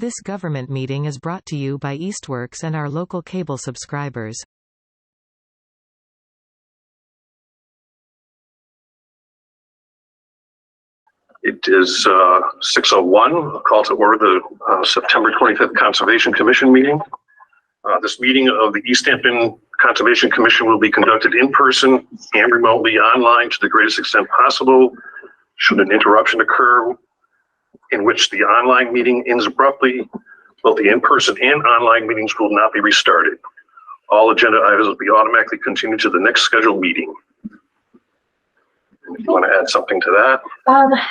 This government meeting is brought to you by Eastworks and our local cable subscribers. It is 6:01. I'll call to order the September 25th Conservation Commission meeting. This meeting of the Easthampton Conservation Commission will be conducted in person and remotely online to the greatest extent possible. Should an interruption occur in which the online meeting ends abruptly, both the in-person and online meetings will not be restarted. All agenda items will be automatically continued to the next scheduled meeting. If you want to add something to that?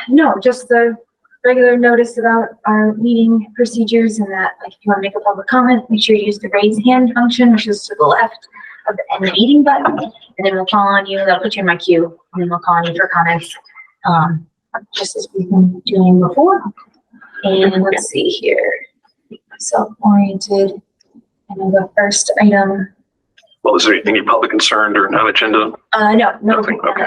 No, just the regular notice about our meeting procedures, and that, like, if you want to make a public comment, make sure you use the raise hand function, which is to the left of the end meeting button, and then we'll call on you. That'll put you in my queue, and then we'll call on you for comments, just as we've been doing before. And let's see here, self-oriented. And the first item. Well, is there any public concern or non-agenda? No, nothing. Okay.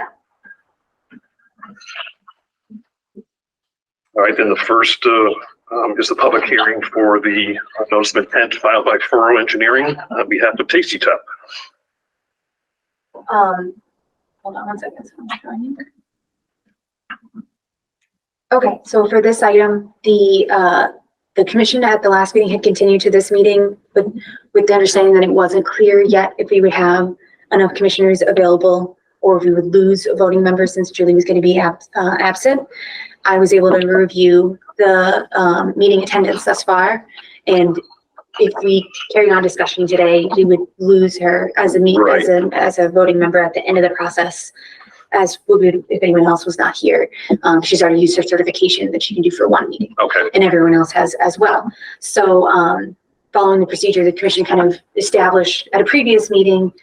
All right, then the first is the public hearing for the notice of intent filed by Furrow Engineering on behalf of Tasty Top. Hold on one second. Okay, so for this item, the commission at the last meeting had continued to this meeting with the understanding that it wasn't clear yet if we would have enough commissioners available or if we would lose a voting member since Julie was going to be absent. I was able to review the meeting attendance thus far, and if we carried on discussion today, we would lose her as a voting member at the end of the process, as we would if anyone else was not here. She's already used her certification that she can do for one meeting. Okay. And everyone else has as well. So following the procedure the commission kind of established at a previous meeting,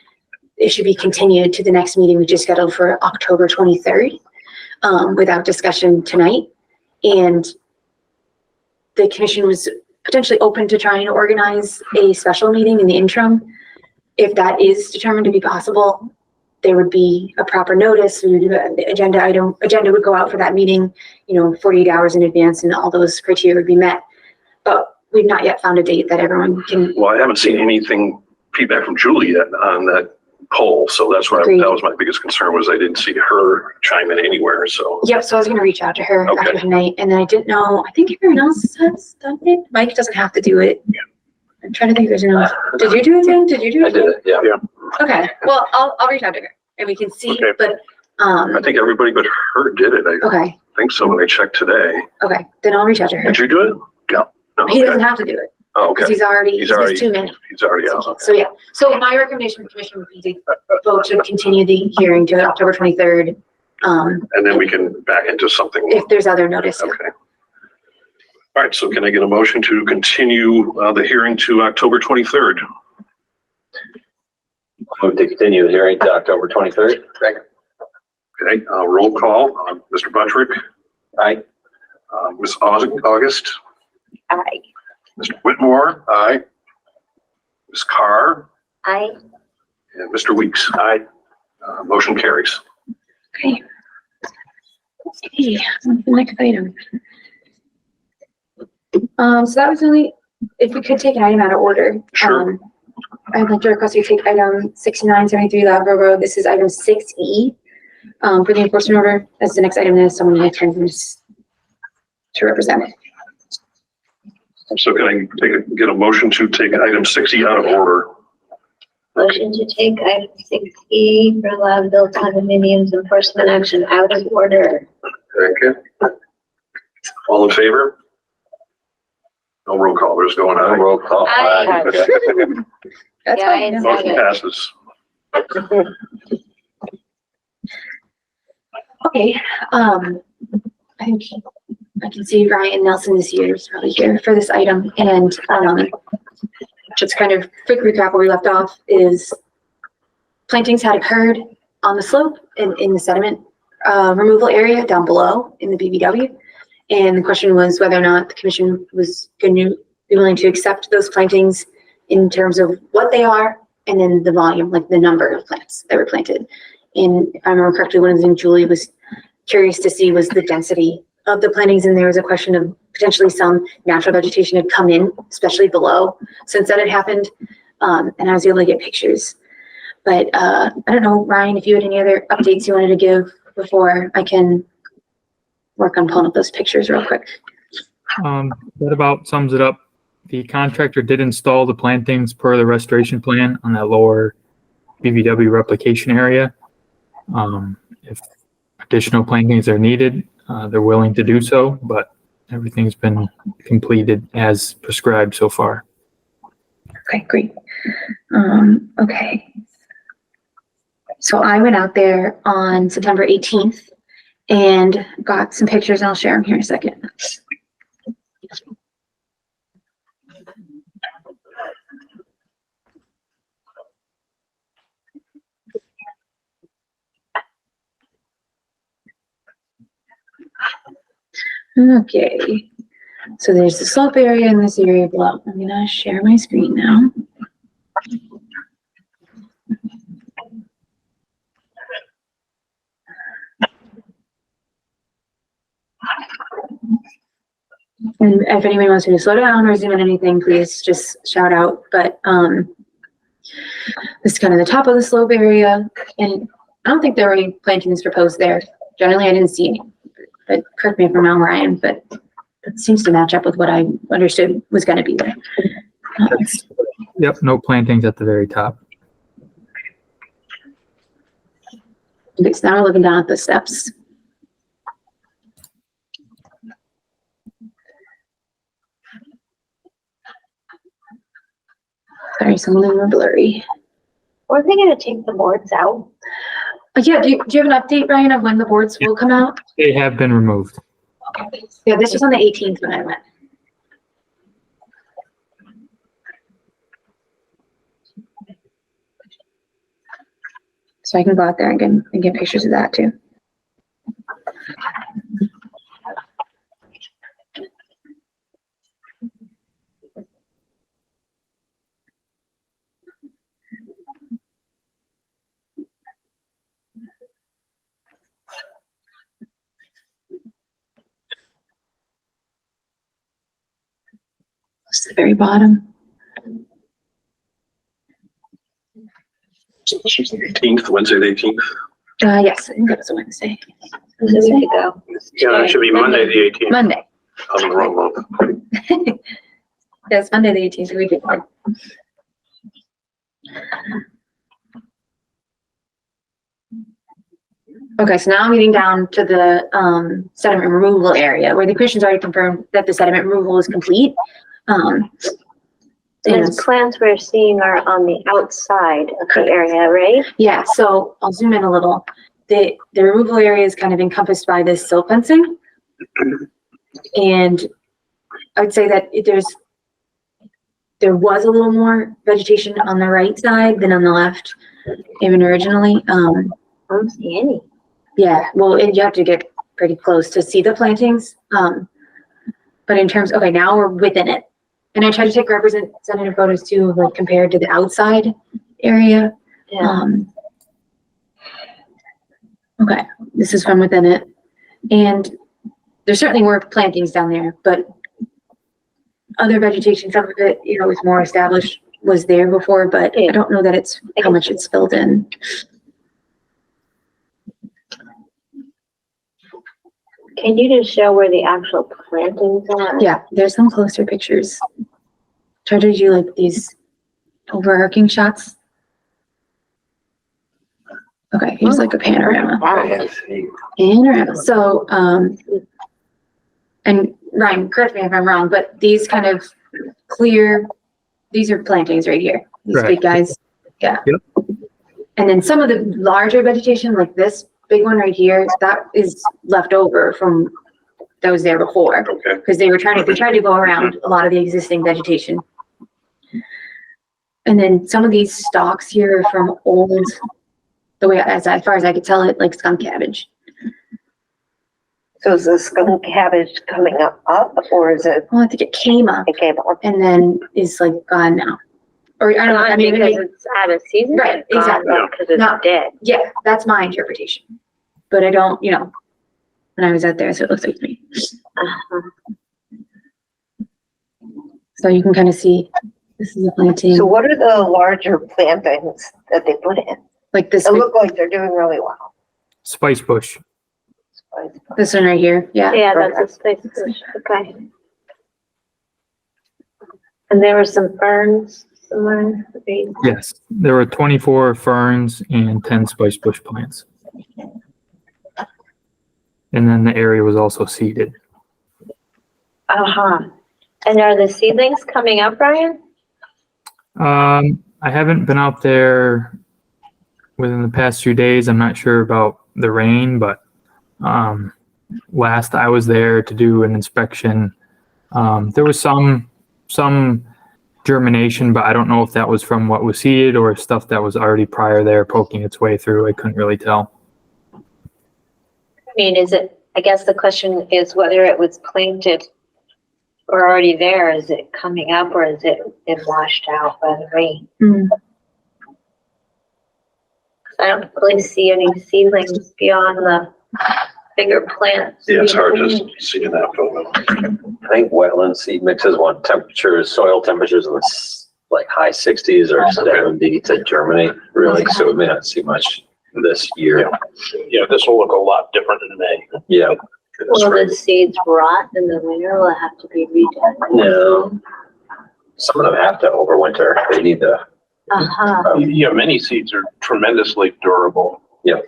it should be continued to the next meeting we just scheduled for October 23rd without discussion tonight. And the commission was potentially open to trying to organize a special meeting in the interim. If that is determined to be possible, there would be a proper notice. We would do the agenda would go out for that meeting, 48 hours in advance, and all those criteria would be met. But we've not yet found a date that everyone can. Well, I haven't seen anything feedback from Julie yet on that poll, so that's what that was my biggest concern, was I didn't see her chime in anywhere. So yep, so I was going to reach out to her after tonight, and then I didn't know. I think everyone else has done it. Mike doesn't have to do it. Yeah. I'm trying to think if there's anyone else. Did you do it, Dan? Did you do it? I did it. Yeah. Okay. Well, I'll reach out to her and we can see. Okay. But I think everybody but her did it. I think so when I checked today. Okay, then I'll reach out to her. Did you do it? Yeah. No, he doesn't have to do it. Oh, okay. He's too many. He's already out. Okay. So yeah. So my recommendation for the commission would be to vote to continue the hearing to October 23rd. And then we can back into something. If there's other notice. Okay. All right. So can I get a motion to continue the hearing to October 23rd? Move to continue the hearing to October 23rd. Second. Okay. Roll call. Mr. Buttrick. Aye. Ms. August. Aye. Mr. Whitmore. Aye. Ms. Carr. Aye. And Mr. Weeks. Aye. Motion carries. Okay. Okay. The next item. So that was only, if we could take an item out of order. Sure. I'd like to request you take item 6973 Laverne Road. This is item 6E for the enforcement order. That's the next item. There's someone in attendance to represent it. So can I get a motion to take item 6E out of order? Motion to take item 6E for Loudville condominiums enforcement action out of order. Thank you. All in favor? No roll call. There's going on. No roll call. Aye. That's fine. Motion passes. Okay. I think I can see Ryan Nelson this year is probably here for this item, and just kind of quick recap where we left off is plantings had occurred on the slope and in the sediment removal area down below in the BBW, and the question was whether or not the commission was going to be willing to accept those plantings in terms of what they are and then the volume, like the number of plants that were planted. And if I remember correctly, one of the things Julie was curious to see was the density of the plantings, and there was a question of potentially some natural vegetation had come in, especially below, since that had happened. And I was able to get pictures. But I don't know, Ryan, if you had any other updates you wanted to give before I can work on pulling up those pictures real quick. That about sums it up. The contractor did install the plantings per the restoration plan on that lower BVW replication area. If additional plantings are needed, they're willing to do so, but everything's been completed as prescribed so far. Okay, great. Okay. So I went out there on September 18th and got some pictures, and I'll share them here in a second. Okay, so there's the slope area and this area below. I'm gonna share my screen now. And if anybody wants me to slow down or zoom in anything, please just shout out. But this is kind of the top of the slope area, and I don't think there were any plantings proposed there. Generally, I didn't see any, but correct me if I'm wrong, Ryan, but it seems to match up with what I understood was going to be there. Yep, no plantings at the very top. Okay, so now we're looking down at the steps. Sorry, some of them are blurry. Were they gonna take the boards out? Yeah, do you have an update, Ryan, of when the boards will come out? They have been removed. Okay. Yeah, this was on the 18th when I went. So I can go out there and get pictures of that too. It's the very bottom. 18th, Wednesday the 18th. Yes, I think that was a Wednesday. It was a week ago. Yeah, it should be Monday the 18th. Monday. I'm in the wrong month. Yes, Monday the 18th, a week ago. Okay, so now I'm getting down to the sediment removal area where the commission's already confirmed that the sediment removal is complete. The plants we're seeing are on the outside of the area, right? Yeah, so I'll zoom in a little. The removal area is kind of encompassed by this silt fencing. And I would say that there was a little more vegetation on the right side than on the left, even originally. I don't see any. Yeah, well, and you have to get pretty close to see the plantings. But in terms, okay, now we're within it. And I try to take representative photos too, like compared to the outside area. Yeah. Okay, this is from within it. And there certainly were plantings down there, but other vegetation, some of it, was more established, was there before, but I don't know that it's how much it's filled in. Can you just show where the actual plantings are? Yeah, there's some closer pictures. Try to do like these overarching shots. Okay, here's like a panorama. Panorama. So, and Ryan, correct me if I'm wrong, but these kind of clear, these are plantings right here. These Right. big guys. Yeah. Yep. And then some of the larger vegetation, like this big one right here, that is left over from that was there before. Okay. Because they tried to go around a lot of the existing vegetation. And then some of these stalks here are from old, the way, as far as I could tell, it like skunk cabbage. So is the skunk cabbage coming up, or is it? Well, I think it came up It came up. and then is like gone now. Or I don't know, I mean, Because it's out of season? Right, It's gone exactly. Because it's No. dead. yeah, that's my interpretation. But I don't, when I was out there, so it looks like to me. Uh-huh. So you can kind of see, this is the planting, So what are the larger plantings that they put in? like this, They look like they're doing really well. Spice bush. this one right here, yeah. Yeah, that's a space bush, okay. And there were some ferns somewhere. Yes, there were 24 ferns and 10 spice bush plants. And then the area was also seeded. Uh-huh. And are the seedlings coming up, Brian? I haven't been out there within the past few days. I'm not sure about the rain, but last I was there to do an inspection, there was some germination, but I don't know if that was from what was seeded or stuff that was already prior there poking its way through. I couldn't really tell. I mean, I guess the question is whether it was planted or already there. Is it coming up or is it been washed out by the rain? Mm. I don't really see any seedlings beyond the bigger plants. Yeah, it's hard to see in that photo. I think wetland seed mixes want temperatures, soil temperatures in the like high 60s or 70 to germinate, really. So we may not see much this year. Yeah, this will look a lot different in May. Yeah. Will the seeds rot in the winter? Will it have to be redone? No. Some of them have to overwinter. They need to. Uh-huh. Yeah, many seeds are tremendously durable. Yep.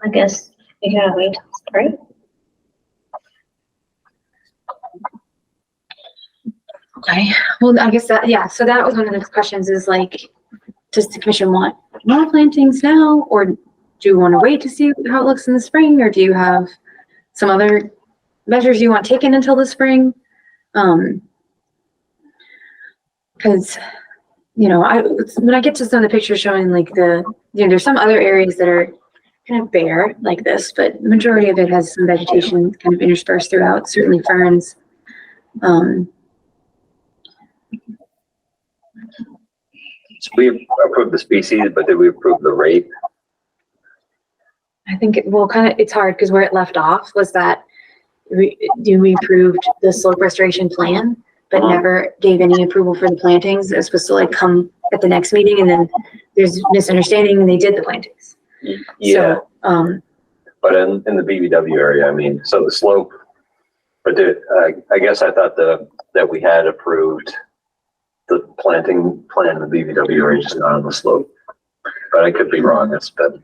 I guess you gotta wait till spring. Okay, well, I guess that, yeah, so that was one of the questions is like, does the commission want more plantings now? Or do you want to wait to see how it looks in the spring? Or do you have some other measures you want taken until the spring? Cause, when I get to some of the pictures showing like there's some other areas that are kind of bare like this, but the majority of it has some vegetation kind of interspersed throughout, certainly ferns. So we approved the species, but did we approve the rate? I think it's hard because where it left off was that we approved the slope restoration plan, but never gave any approval for the plantings. It was supposed to like come at the next meeting, and then there's misunderstanding and they did the plantings. Yeah. So, But in the BVW area, I mean, so the slope, but I guess I thought that we had approved the planting plan in the BVW area, just not on the slope. But I could be wrong. It's been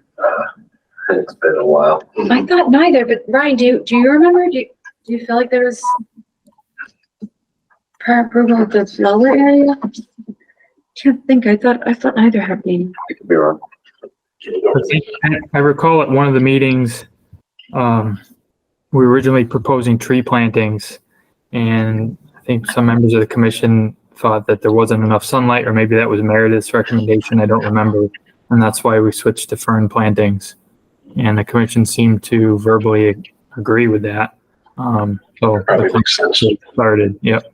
a while. I thought neither, but Ryan, do you remember? Do you feel like there was prior approval of the lower area? Can't think. I thought neither happening. I could be wrong. I recall at one of the meetings, we were originally proposing tree plantings, and I think some members of the commission thought that there wasn't enough sunlight, or maybe that was Meredith's recommendation. I don't remember. And that's why we switched to fern plantings. And the commission seemed to verbally agree with that. So Probably makes sense. Started. Yep.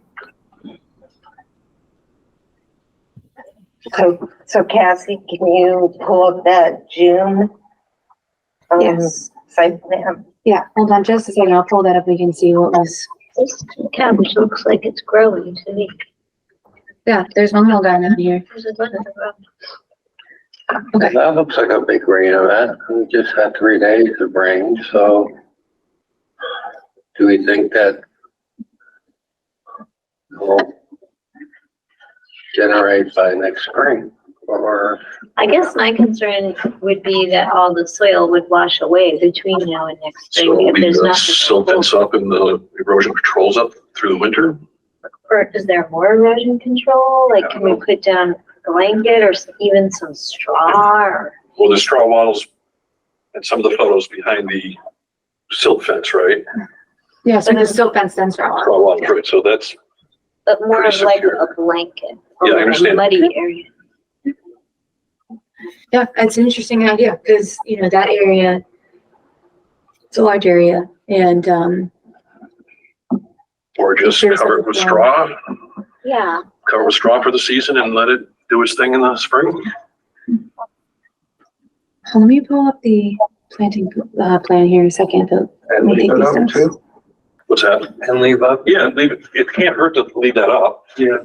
So Cassie, can you pull up that June? Yes. Site plan? Yeah, hold on just a second. I'll pull that up. We can see what was. This cabbage looks like it's growing to me. Yeah, there's one little guy down here. There's a bunch of them. Okay. That looks like a big rain event. We just had 3 days of rain, so do we think that will generate by next spring? Or I guess my concern would be that all the soil would wash away between now and next So spring if leave there's the nothing. silt fence up and the erosion controls up through the winter. Or is there more erosion control? Like, can we put down a blanket or even some straw or? Well, the straw wattles and some of the photos behind the silt fence, right? Yeah, so there's still fenced in straw. Straw wattles, right? So that's, But more of Pretty like secure. a blanket. Yeah, I over a understand. Muddy area. Yeah, it's an interesting idea because, that area, it's a large area and, or just There's cover it with straw, Yeah, cover with straw for the season and let it do its thing in the spring. Let me pull up the planting, plan here in a second. And me leave take it these up notes. too? What's that? And leave up? Yeah, leave it. It can't hurt to leave that up. Yeah.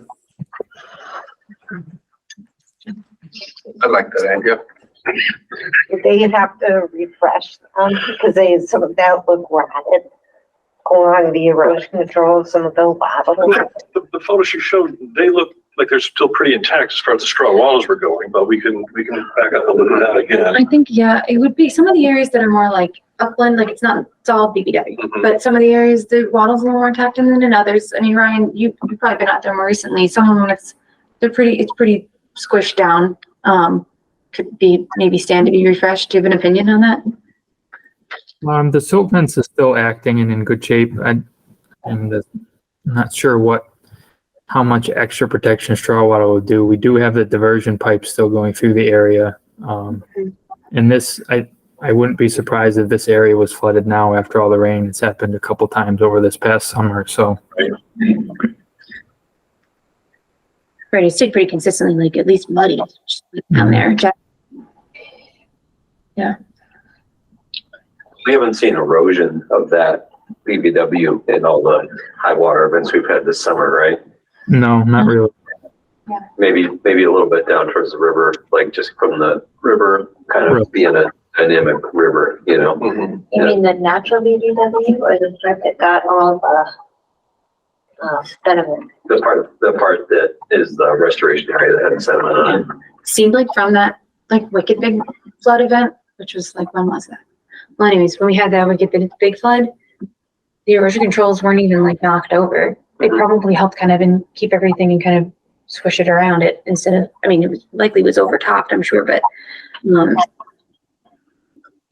I like that idea. They have to refresh, because some of that look rotted along the erosion control, some of the lava. The photos you showed, they look like they're still pretty intact as far as the straw walls were going, but we can back up and look at that again. I think, yeah, it would be some of the areas that are more like upland, like it's all BBW, but some of the areas, the wattle's a little more intact than in others. I mean, Ryan, you've probably been out there more recently. Some of them, it's pretty squished down. Could be maybe stand to be refreshed. Do you have an opinion on that? The silt fence is still acting and in good shape. I'm not sure how much extra protection straw wattle will do. We do have the diversion pipe still going through the area. And this, I wouldn't be surprised if this area was flooded now after all the rain. It's happened a couple times over this past summer. So, Right, it stayed pretty consistently, like at least muddy down there. Yeah. We haven't seen erosion of that BBW in all the high water events we've had this summer, right? no, not really. Maybe a little bit down towards the river, like just from the river kind of being a dynamic river, you know? You mean the natural BBW or the part that got all the sediment? The part that is the restoration area that had sediment on it. Seemed like from that like wicked big flood event, which was like, when was that? Well, anyways, when we had that wicked big flood, the erosion controls weren't even like knocked over. It probably helped kind of keep everything and kind of squish it around it instead of, I mean, it was likely was overtopped, I'm sure, but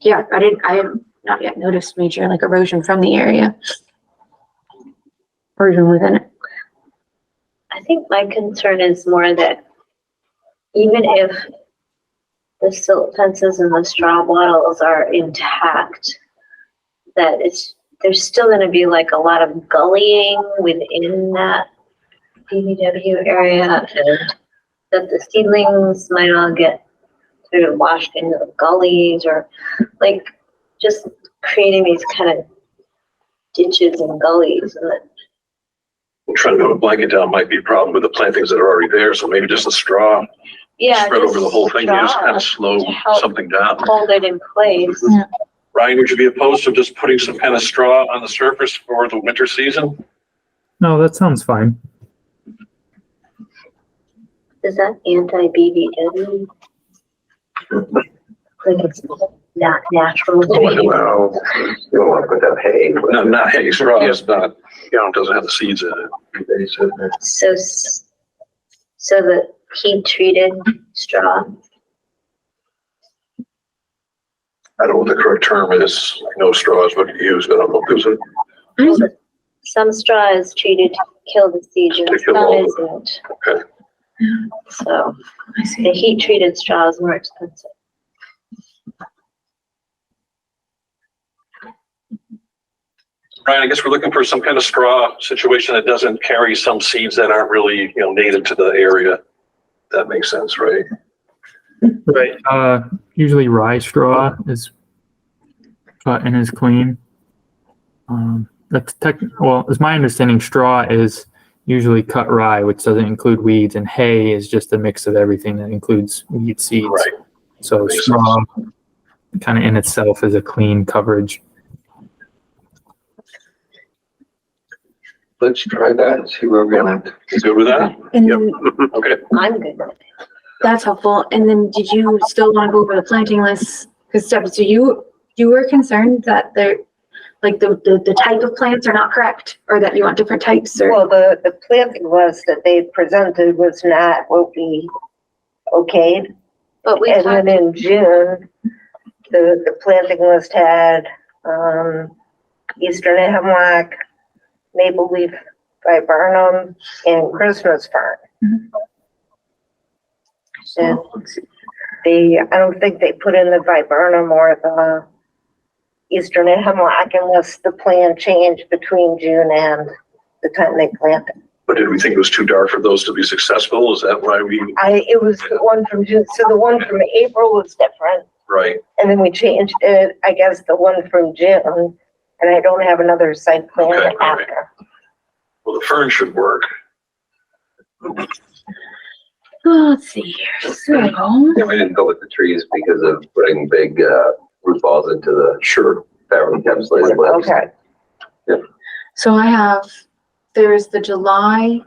yeah, I have not yet noticed major like erosion from the area or even within it. I think my concern is more that even if the silt fences and the straw wattles are intact, that there's still going to be like a lot of gullying within that BBW area, and that the seedlings might all get sort of washed into the gullies, or like just creating these kind of ditches and gullies. And Trying to put a blanket down might be a problem with the plantings that are already there, so maybe just a straw spread over the whole thing, you just kind of slow something down. Hold it in place. Yeah. Ryan, would you be opposed to just putting some kind of straw on the surface for the winter season? No, that sounds fine. Is that anti-BBW? Like it's not natural. Well, you don't want to put that hay. No, not hay, straw is not, it doesn't have the seeds in it. So the heat treated straw. I don't know what the correct term is. I know straw is what you use, but I don't know if there's a, Some straw is treated to kill the seeds, and To kill some all of isn't. okay. So I see. the heat treated straw is more expensive. Ryan, I guess we're looking for some kind of straw situation that doesn't carry some seeds that aren't really, native to the area. That makes sense, right? Right. Usually rye straw is cut and is clean. Well, as my understanding, straw is usually cut rye, which doesn't include weeds, and hay is just a mix of everything that includes weed seeds. Right. So Makes straw kind of in itself is a clean coverage. Let's try that and see where we're going. You good with that? And Yep. then Okay. I'm good with it. that's helpful. And then did you still want to go over the planting list? Because so you were concerned that the type of plants are not correct, or that you want different types, or? Well, the planting list that they presented was not what we okayed. But we And then in June, the planting list had, Eastern Hemlock, Maple Leaf Viburnum, and Christmas Fern. And I don't think they put in the Viburnum or the Eastern Hemlock unless the plan changed between June and the time they planted. But did we think it was too dark for those to be successful? Is that why we? It was the one from June, so the one from April was different. Right. And then we changed it, I guess, the one from June, and I don't have another site plan Okay, all right. after. Well, the fern should work. Let's see here. So, Yeah, we didn't go with the trees because of putting big, root balls into the fabric encapsulated limbs. Okay, so I have, there's the July,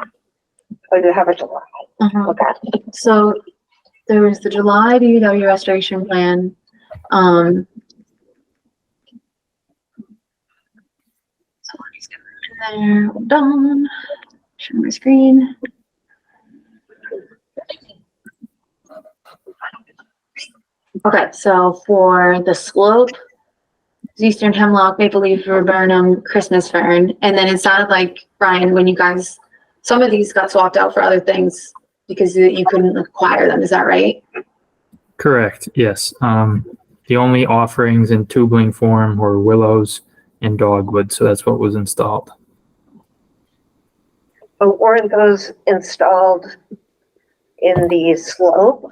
I do have a July, okay. so there was the July BBW restoration plan. So let me just go to there. Hold on. Share my screen. Okay, so for the slope, Eastern Hemlock, Maple Leaf, Viburnum, Christmas Fern, and then it sounded like, Brian, when you guys, some of these got swapped out for other things because you couldn't acquire them, is that right? Correct, yes. The only offerings in tubing form were willows and dogwood, so that's what was installed. But weren't those installed in the slope?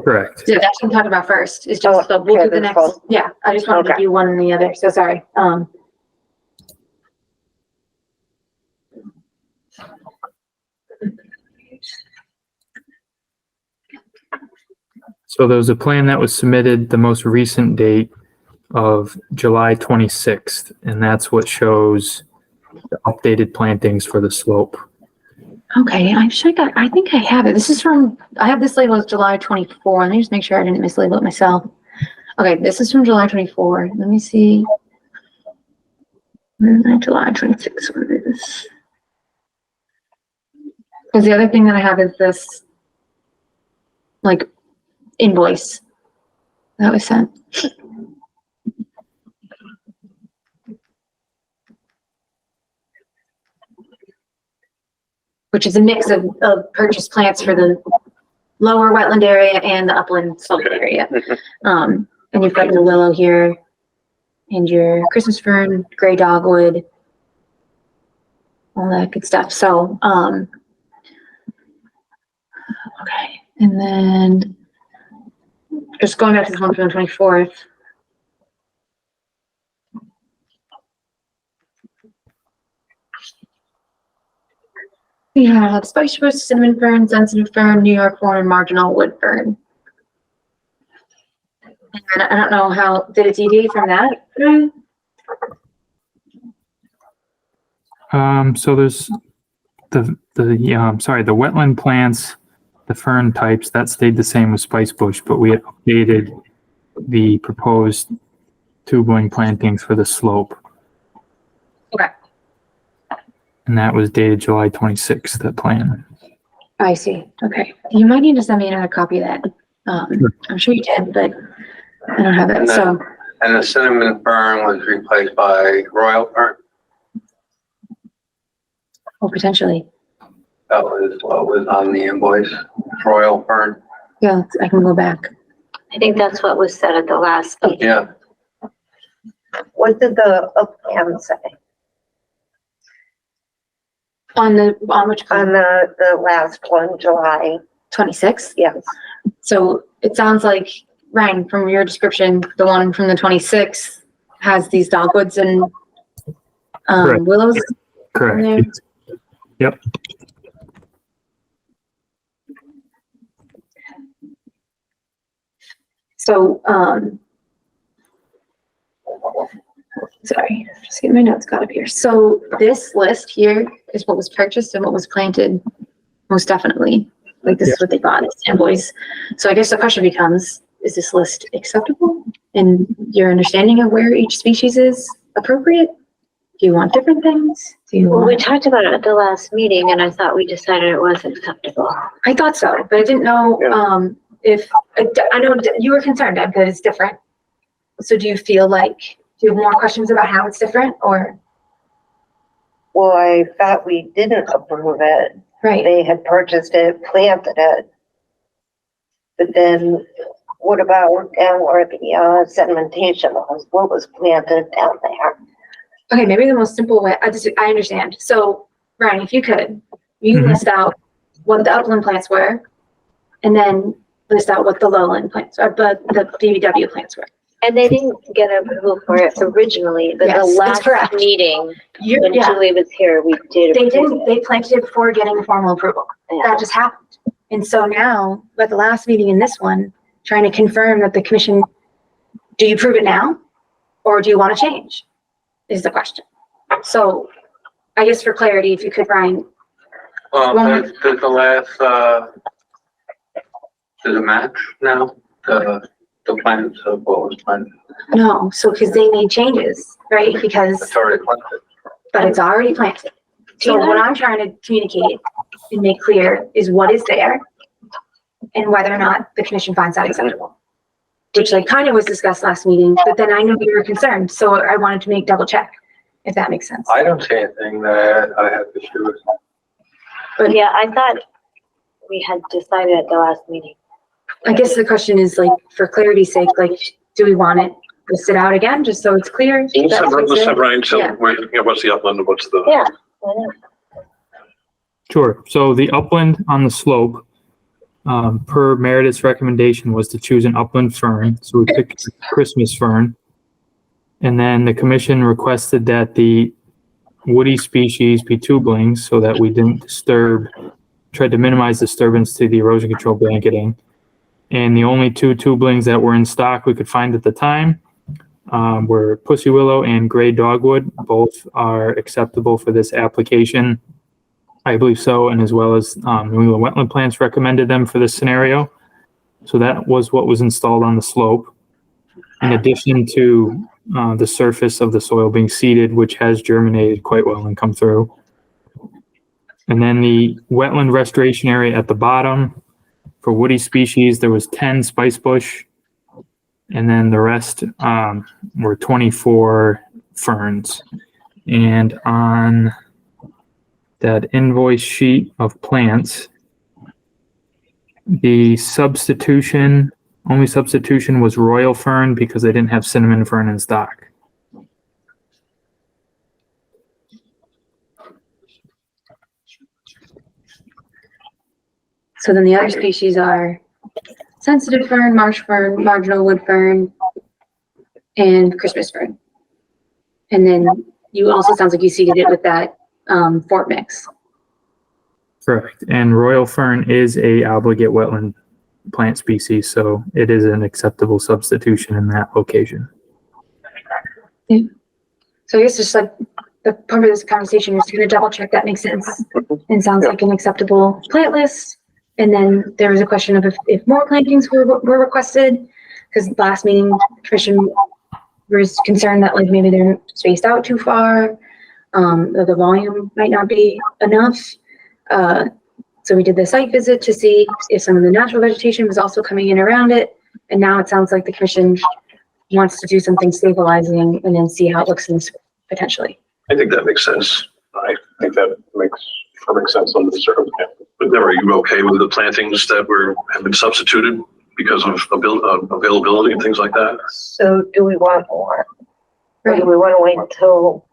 Correct. Yeah, that's what I'm talking about first, is just, Oh, we'll okay, do the that's next, cool. yeah, I just wanted to Okay. do one and the other, so sorry. So there was a plan that was submitted the most recent date of July 26th, and that's what shows the updated plantings for the slope. Okay, I think I have it. This is from, I have this label as July 24. Let me just make sure I didn't mislabel it myself. Okay, this is from July 24. Let me see. Where's my July 26? What is this? Because the other thing that I have is this, like, invoice that was sent. Which is a mix of purchased plants for the lower wetland area and the upland slope area. And you've got your willow here and your Christmas fern, gray dogwood, all that good stuff. So, okay. And then just going back to the one from the 24th. We have spice bush, cinnamon fern, sensitive fern, New York fern, and marginal wood fern. And I don't know how, did it deviate from that? So there's the wetland plants, the fern types, that stayed the same with spice bush, but we had updated the proposed tubing plantings for the slope. Okay. And that was dated July 26th, that plan. I see. Okay. You might need to send me another copy of that. I'm sure you did, but I don't have it. And So, And the cinnamon fern was replaced by royal fern. oh, potentially. That was what was on the invoice, royal fern. Yeah, I can go back. I think that's what was said at the last meeting. Yeah, What did the plan say On which on the last one, July? 26th? Yes. So it sounds like, Ryan, from your description, the one from the 26th has these dogwoods and Correct. willows. in there. Correct. Yep. So, sorry, just getting my notes got up here. So this list here is what was purchased and what was planted, most definitely. Like this is what they bought, it's invoice. So I guess the question becomes, is this list acceptable in your understanding of where each species is appropriate? Do you want different things? Do you Well, we want? talked about it at the last meeting and I thought we decided it was acceptable. I thought so, but I didn't know, if, I know you were concerned, Deb, that it's different. So do you feel like, do you have more questions about how it's different or? Well, I thought we didn't approve it. Right. They had purchased it, planted it. But then what about down where the sedimentation was? What was planted down there? Okay, maybe the most simple way, I understand. So, Ryan, if you could, you Mhm. list out what the upland plants were, and then list out what the lowland plans are, but the BBW plans were. And they didn't get approval for it originally, but Yes, the that's last correct. meeting, You, when yeah, Julie was here, we did. they approve didn't, it. they planted it before getting formal approval. Yeah. That just happened. And so now, at the last meeting in this one, trying to confirm that the commission, do you approve it now? Or do you want to change? Is the question. So I guess for clarity, if you could, Brian, Well, does the last, does it match now, the plans of what was planned? no, so because they made changes, right? Because, It's already planted. but it's already planted. So what I'm trying to communicate and make clear is what is there and whether or not the commission finds that acceptable. Which like kind of was discussed last meeting, but then I know you were concerned, so I wanted to make double check, if that makes sense. I don't see anything that I have to do with. But yeah, I thought we had decided at the last meeting. I guess the question is like, for clarity's sake, like, do we want it listed out again, just so it's clear? Let's That's have what's there? Ryan, so Yeah. what's the upland and what's the? Yeah. I know. Sure. So the upland on the slope, per Meredith's recommendation, was to choose an upland fern. So we picked Christmas fern. And then the commission requested that the woody species be tubulings so that we didn't tried to minimize disturbance to the erosion control blanketing. And the only two tubulings that were in stock we could find at the time were pussy willow and gray dogwood. Both are acceptable for this application. I believe so, and as well as New England Wetland Plants recommended them for this scenario. So that was what was installed on the slope. In addition to the surface of the soil being seeded, which has germinated quite well and come through. And then the wetland restoration area at the bottom, for woody species, there was 10 spice bush, and then the rest were 24 ferns. And on that invoice sheet of plants, the only substitution was royal fern because they didn't have cinnamon fern in stock. So then the other species are sensitive fern, marsh fern, marginal wood fern, and Christmas fern. And then you also, sounds like you seeded it with that fort mix. Correct. And royal fern is a obligate wetland plant species, so it is an acceptable substitution in that location. Yeah. So I guess just like the part of this conversation is to double check that makes sense and sounds like an acceptable plant list. And then there was a question of if more plantings were requested, because last meeting the commission was concerned that like maybe they're spaced out too far, that the volume might not be enough. So we did the site visit to see if some of the natural vegetation was also coming in around it. And now it sounds like the commission wants to do something stabilizing and then see how it looks in this potentially. I think that makes sense. I think that makes perfect sense under the circumstances. But are you okay with the plantings that have been substituted because of availability and things like that? So do we want more? Or do we want to wait until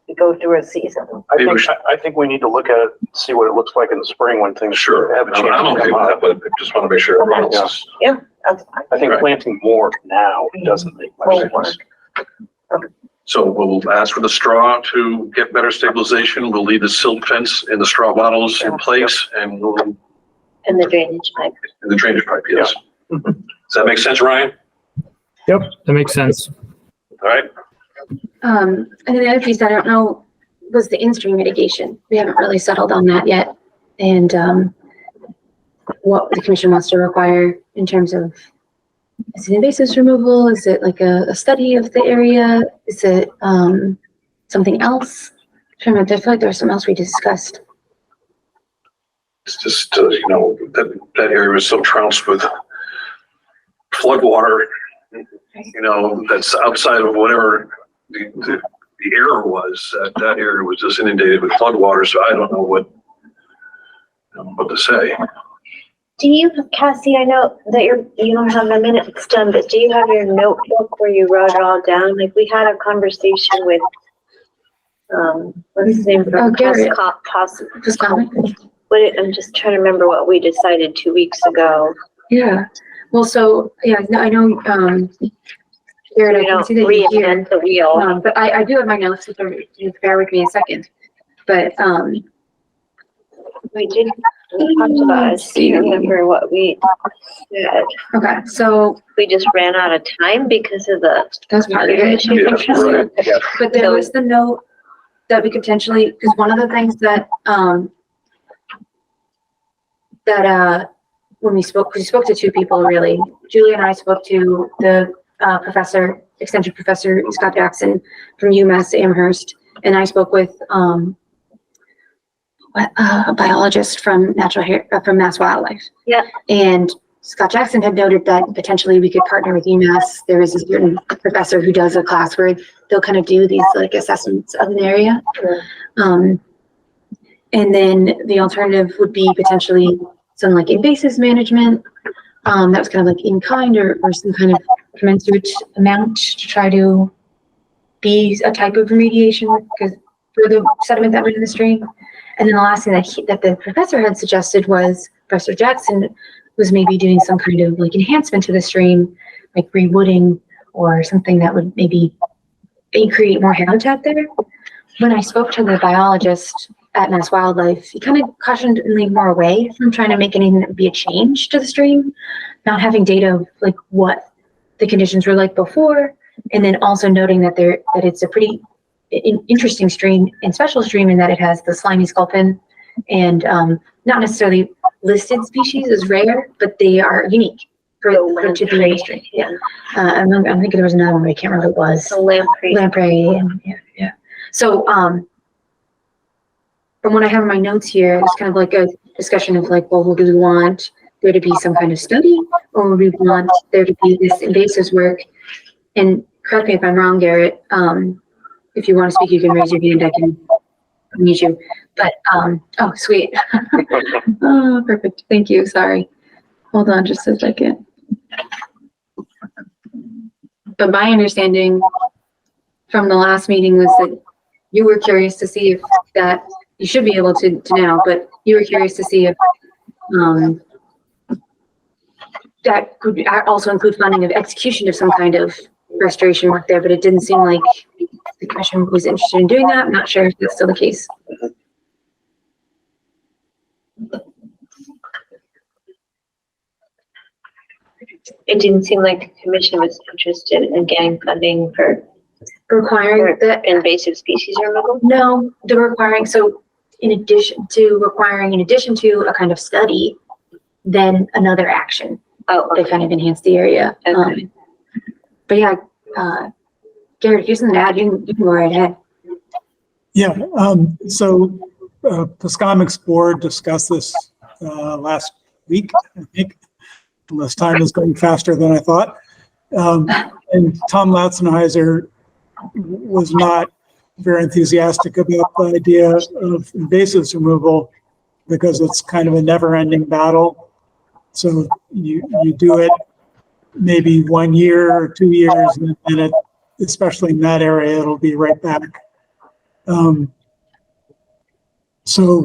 we go through a season? I think we need to look at it, see what it looks like in the spring when things Sure, have a chance I'm to okay come with that, out. but I just want to make sure everyone else. Yeah, that's fine. I think Right. planting more now doesn't make much Won't work. sense. So we'll ask for the straw to get better stabilization. We'll leave the silt fence and the straw bottles in place and we'll, And the drainage pipe. and the drainage pipe, yes. Does that make sense, Ryan? Yep, that makes sense. All right. And then the other piece I don't know was the in-stream mitigation. We haven't really settled on that yet. And what the commission wants to require in terms of, is it invasive removal? Is it like a study of the area? Is it something else? I feel like there was something else we discussed. It's just, that area is so trounced with flood water, that's outside of whatever the error was. That area was just inundated with flood water, so I don't know what to say. Do you, Cassie, I know that you don't have the minutes done, but do you have your notebook where you wrote it all down? Like we had a conversation with, what's his name? Garrett. Possible. Just comment. I'm just trying to remember what we decided 2 weeks ago. Yeah, well, so, yeah, no, I know, Jared, I We can don't see that you're here. reinvent the wheel. But I do have my notes, so just bear with me a second. But, We did, we talked about, I Let's see. can't remember what we said. okay, so We just ran out of time because of the that's part of it. issue. Yeah, right. Yeah. But there was the note that we could potentially, because one of the things that, when we spoke to two people really. Julie and I spoke to the professor, extension professor Scott Jackson from UMass Amherst, and I spoke with a biologist from from Mass Wildlife. Yeah. And Scott Jackson had noted that potentially we could partner with UMass. There is a certain professor who does a class where they'll kind of do these like assessments of an area. Sure. And then the alternative would be potentially some like invasives management. That was kind of like in kind or some kind of commensurate amount to try to be a type of remediation because for the sediment that went in the stream. And then the last thing that the professor had suggested was Professor Jackson was maybe doing some kind of like enhancement to the stream, like rewooding or something that would maybe create more habitat there. When I spoke to the biologist at Mass Wildlife, he kind of cautioned and leaned more away from trying to make anything that would be a change to the stream, not having data of like what the conditions were like before, and then also noting that it's a pretty interesting stream and special stream in that it has the slimy sculpin and not necessarily listed species as rare, but they are unique for to be in the stream. Yeah, I'm thinking there was another one, but I can't remember what it was. The lamprey. Lamprey, and yeah. So from what I have in my notes here, it's kind of like a discussion of like, well, do we want there to be some kind of study, or would we want there to be this invasives work? And correct me if I'm wrong, Garrett. If you want to speak, you can raise your hand. I can mute you. But oh, sweet. Oh, perfect. Thank you. Sorry. Hold on just a second. But my understanding from the last meeting was that you were curious to see if that you should be able to now, but you were curious to see if that could also include funding of execution of some kind of restoration work there, but it didn't seem like the commission was interested in doing that. I'm not sure if that's still the case. It didn't seem like the commission was interested in getting funding for Requiring that invasive species removal. no, the requiring, so in addition to a kind of study, then another action Oh, to kind of enhance the area. Okay. But yeah, Garrett, if you have something to add, you can go right ahead. Yeah, so Piscomic's board discussed this last week, I think, unless time is going faster than I thought. And Tom Latzenheiser was not very enthusiastic about the idea of invasives removal because it's kind of a never-ending battle. So you do it maybe 1 year or 2 years, and then it, especially in that area, it'll be right back. So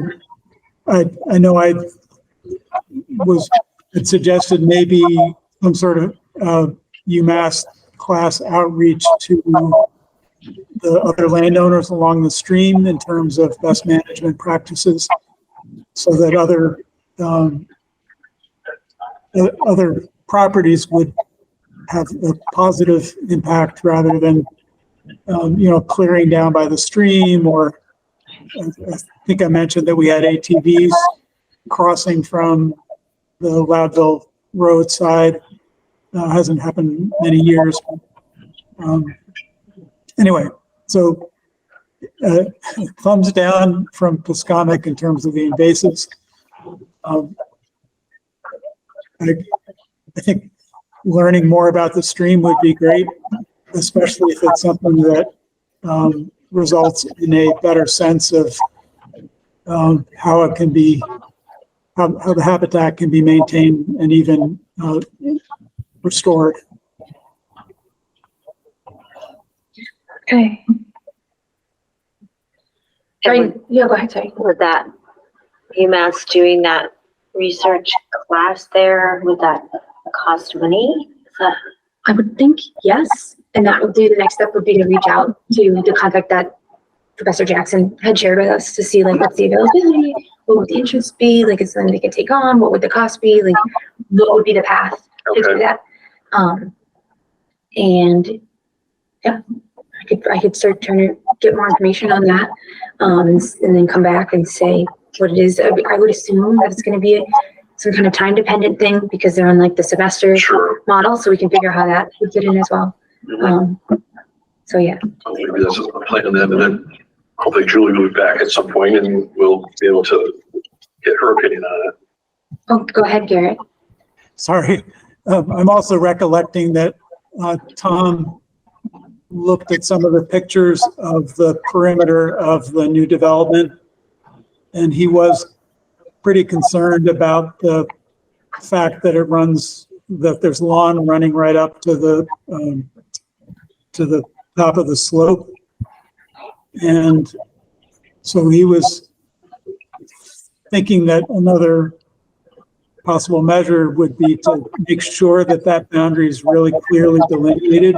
I know I had suggested maybe some sort of UMass class outreach to the other landowners along the stream in terms of best management practices, so that other properties would have a positive impact rather than clearing down by the stream. Or I think I mentioned that we had ATVs crossing from the Loudville roadside. Hasn't happened in many years. Anyway, so thumbs down from Piscomic in terms of the invasives. I think learning more about the stream would be great, especially if it's something that results in a better sense of how it can be, how the habitat can be maintained and even restored. Okay. Right. Yeah, go ahead, sorry. With that, UMass doing that research grass there, would that cost money? Is that, I would think yes, and that would be the next step would be to reach out to the contact that Professor Jackson had shared with us to see like what's the availability, what would the interest be, like is something they could take on, what would the cost be, like what would be the path to do that. And yeah, I could start trying to get more information on that, and then come back and say what it is. I would assume that it's going to be some kind of time dependent thing because they're on like the semester model, so we can figure out how that would fit in as well. So yeah. Maybe that's a plan then, and then hopefully Julie will be back at some point and we'll be able to get her opinion on it. Oh, go ahead, Garrett. Sorry. I'm also recollecting that Tom looked at some of the pictures of the perimeter of the new development, and he was pretty concerned about the fact that that there's lawn running right up to the top of the slope. And so he was thinking that another possible measure would be to make sure that that boundary is really clearly delineated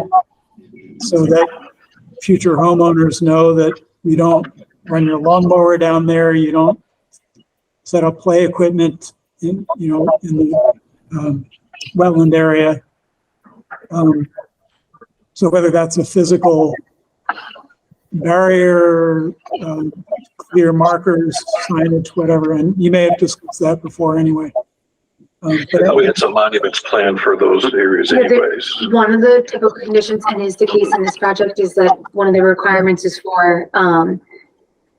so that future homeowners know that you don't run your lawnmower down there, you don't set up play equipment in the wetland area. So whether that's a physical barrier, clear markers, signage, whatever, and you may have discussed that before anyway. But we had some monuments planned for those areas anyways. One of the typical conditions, and is the case in this project, is that one of the requirements is for,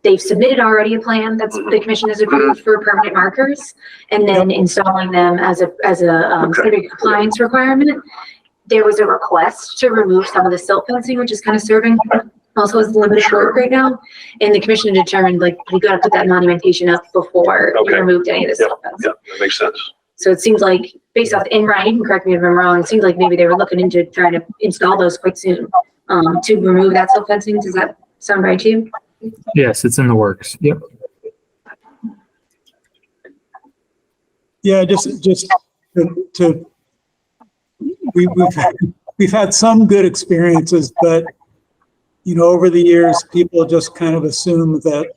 they've submitted already a plan that's the commission has approved for permanent markers, and then installing them as a standard compliance requirement. There was a request to remove some of the silt fencing, which is kind of serving also as limited work right now. And the commission determined like we got to put that monumentation up before we removed any of the silt fencing. Yeah, that makes sense. So it seems like based off, and Ryan, you can correct me if I'm wrong, it seems like maybe they were looking into trying to install those quite soon to remove that silt fencing. Does that sound right to you? Yes, it's in the works. Yep. Yeah, we've had some good experiences, but over the years, people just kind of assume that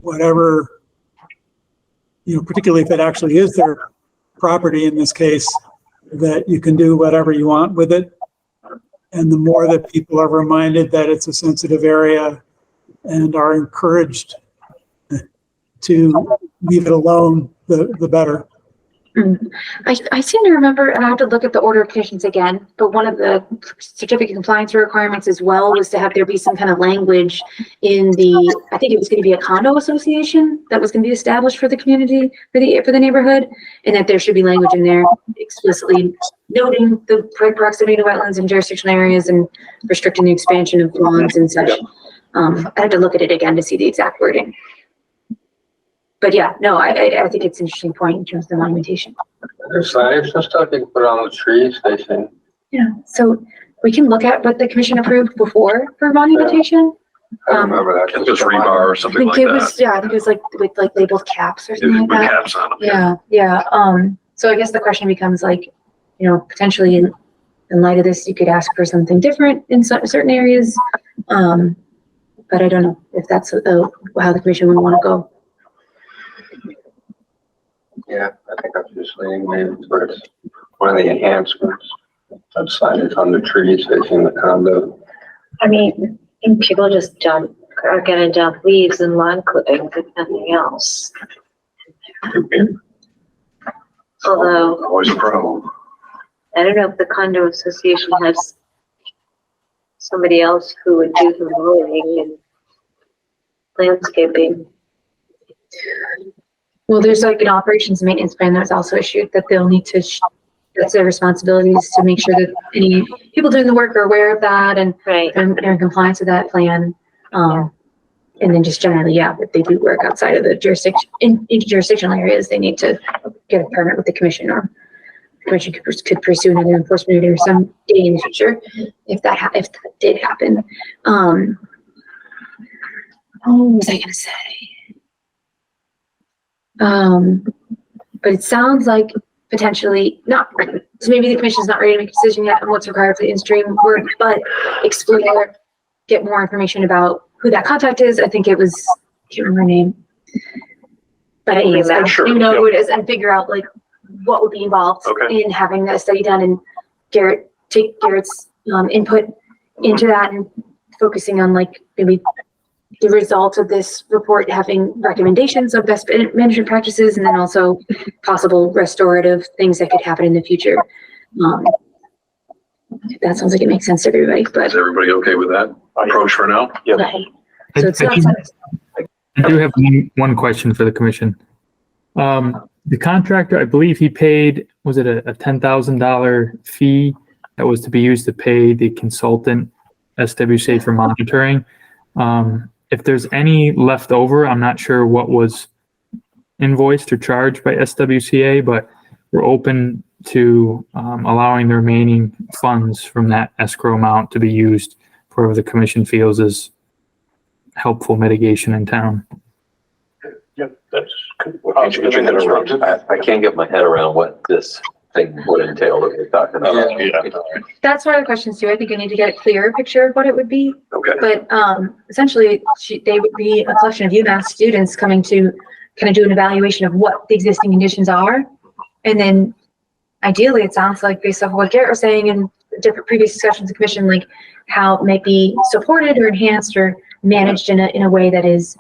whatever, particularly if it actually is their property in this case, that you can do whatever you want with it. And the more that people are reminded that it's a sensitive area and are encouraged to leave it alone, the better. I seem to remember, and I have to look at the order of conditions again, but one of the certificate compliance requirements as well was to have there be some kind of language in I think it was going to be a condo association that was going to be established for the community, for the neighborhood, and that there should be language in there explicitly noting the proximity to wetlands and jurisdictional areas and restricting the expansion of lawns and such. I have to look at it again to see the exact wording. But yeah, no, I think it's an interesting point in terms of the monumentation. There's signage and stuff you can put on the trees, they think. Yeah, so we can look at what the commission approved before for monumentation. I remember that. It was rebar or I something think like it that. was, I think it was like with like labeled caps or something like With that. caps on them. Yeah. So I guess the question becomes like, potentially in light of this, you could ask for something different in certain areas. But I don't know if that's how the commission would want to go. Yeah, I think I'm just leaning maybe towards one of the enhancements of signage on the trees facing the condo. I mean, people just are gonna dump leaves and lawn clippings if nothing else. Although, Always a problem. I don't know if the condo association has somebody else who would do the mowing and landscaping. Well, there's like an operations maintenance plan that's also issued that they'll need to, that's their responsibilities to make sure that any people doing the work are aware of that and are in compliance with that plan. And then just generally, if they do work outside of the jurisdiction, in jurisdictional areas, they need to get a permit with the commission, or the commission could pursue another enforcement order some day in the future if that did happen. What was I gonna say? But But it sounds like potentially not, so maybe the commission's not ready to make a decision yet on what's required for the in-stream work, but explore, get more information about who that contact is. I think it was, I can't remember her name. But anyways, I Sure, do know yep. who it is and figure out like what would be involved Okay. in having that study done, and take Garrett's input into that and focusing on like maybe the result of this report having recommendations of best management practices, and then also possible restorative things that could happen in the future. That sounds like it makes sense to everybody, but Is everybody okay with that approach for now? okay. So it's not. I do have one question for the commission. The contractor, I believe he paid, was it a $10,000 fee that was to be used to pay the consultant SWCA for monitoring? If there's any left over, I'm not sure what was invoiced or charged by SWCA, but we're open to allowing the remaining funds from that escrow amount to be used for whatever the commission feels is helpful mitigation in town. Yep, that's. I can't get my head around what this thing would entail that we're talking about. That's one of the questions too. I think I need to get a clearer picture of what it would be. Okay. But essentially, they would be a collection of UMass students coming to kind of do an evaluation of what the existing conditions are. And then ideally, it sounds like based off of what Garrett was saying and different previous discussions of commission, like how it might be supported or enhanced or managed in a way that is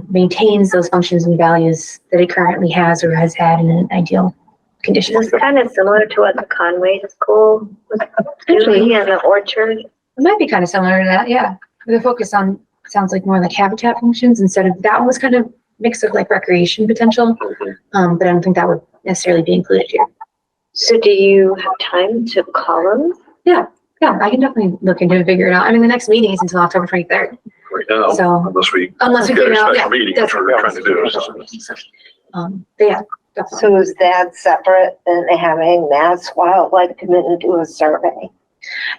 maintains those functions and values that it currently has or has had in an ideal condition. It's kind of similar to what the Conway School was doing in the orchard. It might be kind of similar to that, yeah. The focus on sounds like more like habitat functions instead of, that one was kind of mix of like recreation potential. But I don't think that would necessarily be included here. So do you have time to call them? Yeah, I can definitely look into it and figure it out. I mean, the next meeting is until October 23rd. Right now, So- unless we Unless we get figure a out, special meeting, that's which we're trying to do. But yeah, definitely. So is that separate than having Mass Wildlife come in and do a survey?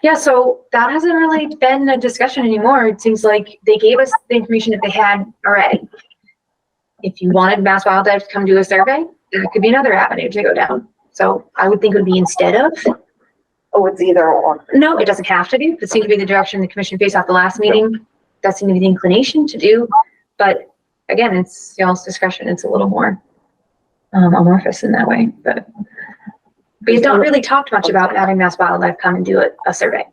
Yeah, so that hasn't really been a discussion anymore. It seems like they gave us the information that they had already. If you wanted Mass Wildlife to come do a survey, that could be another avenue to go down. So I would think it would be instead of. Oh, it's either or. No, it doesn't have to be. It seemed to be the direction the commission faced off the last meeting. That seemed to be the inclination to do. But again, it's y'all's discretion. It's a little more amorphous in that way. But we don't really talked much about having Mass Wildlife come and do a survey.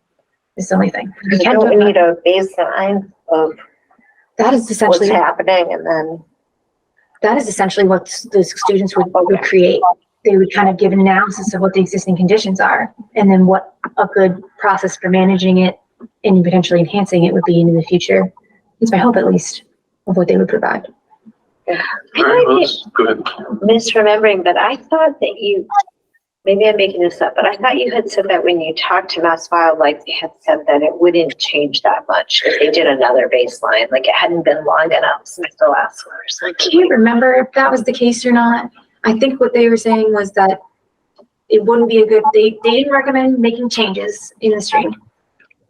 It's the only thing. We can Don't do we it. need a baseline of That is what's essentially happening and then? that is essentially what the students would create. They would kind of give an analysis of what the existing conditions are, and then what a good process for managing it and potentially enhancing it would be in the future. It's my hope, at least, of what they would provide. All right, let's go ahead. Misremembering, but I thought that you, maybe I'm making this up, but I thought you had said that when you talked to Mass Wildlife, they had said that it wouldn't change that much if they did another baseline, like it hadn't been long enough since the last one or I something. can't remember if that was the case or not. I think what they were saying was that it wouldn't be a good, they didn't recommend making changes in the stream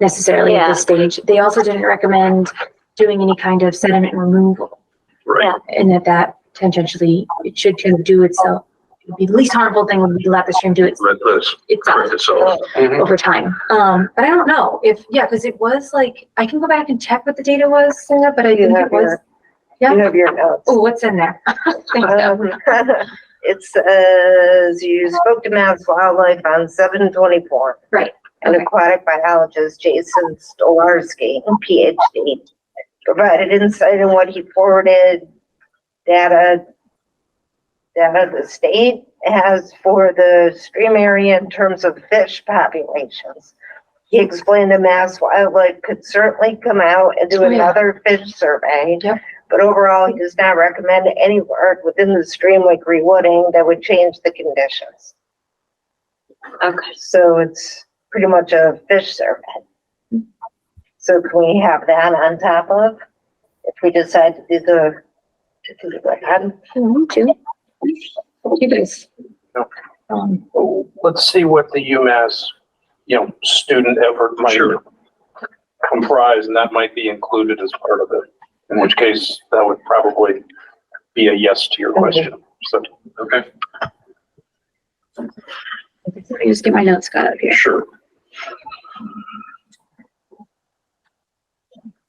necessarily at this stage. They also didn't recommend doing any kind of sediment removal. Right. And that tangentially, it should kind of do itself. It would be the least harmful thing would be to let the stream do Let this itself correct itself. over time. But I don't know if, because it was like, I can go back and check what the data was, Sarah, but I think it was. You have your notes. Oh, what's in there? It says you spoke to Mass Wildlife on 7/24. Right. An Okay. aquatic biologist, Jason Stolarski, PhD, provided insight in what he forwarded data the state has for the stream area in terms of fish populations. He explained that Mass Wildlife could certainly come out and do Oh, yeah. another fish survey. Yep. But overall, he does not recommend any work within the stream like rewooding that would change the conditions. Okay. So it's pretty much a fish survey. So can we have that on top of, if we decide to do the plan? You guys. Let's see what the UMass, student effort might Sure. comprise, and that might be included as part of it. In which case, that would probably be a yes to your question. So, Okay, Let me just get my notes got up here. sure.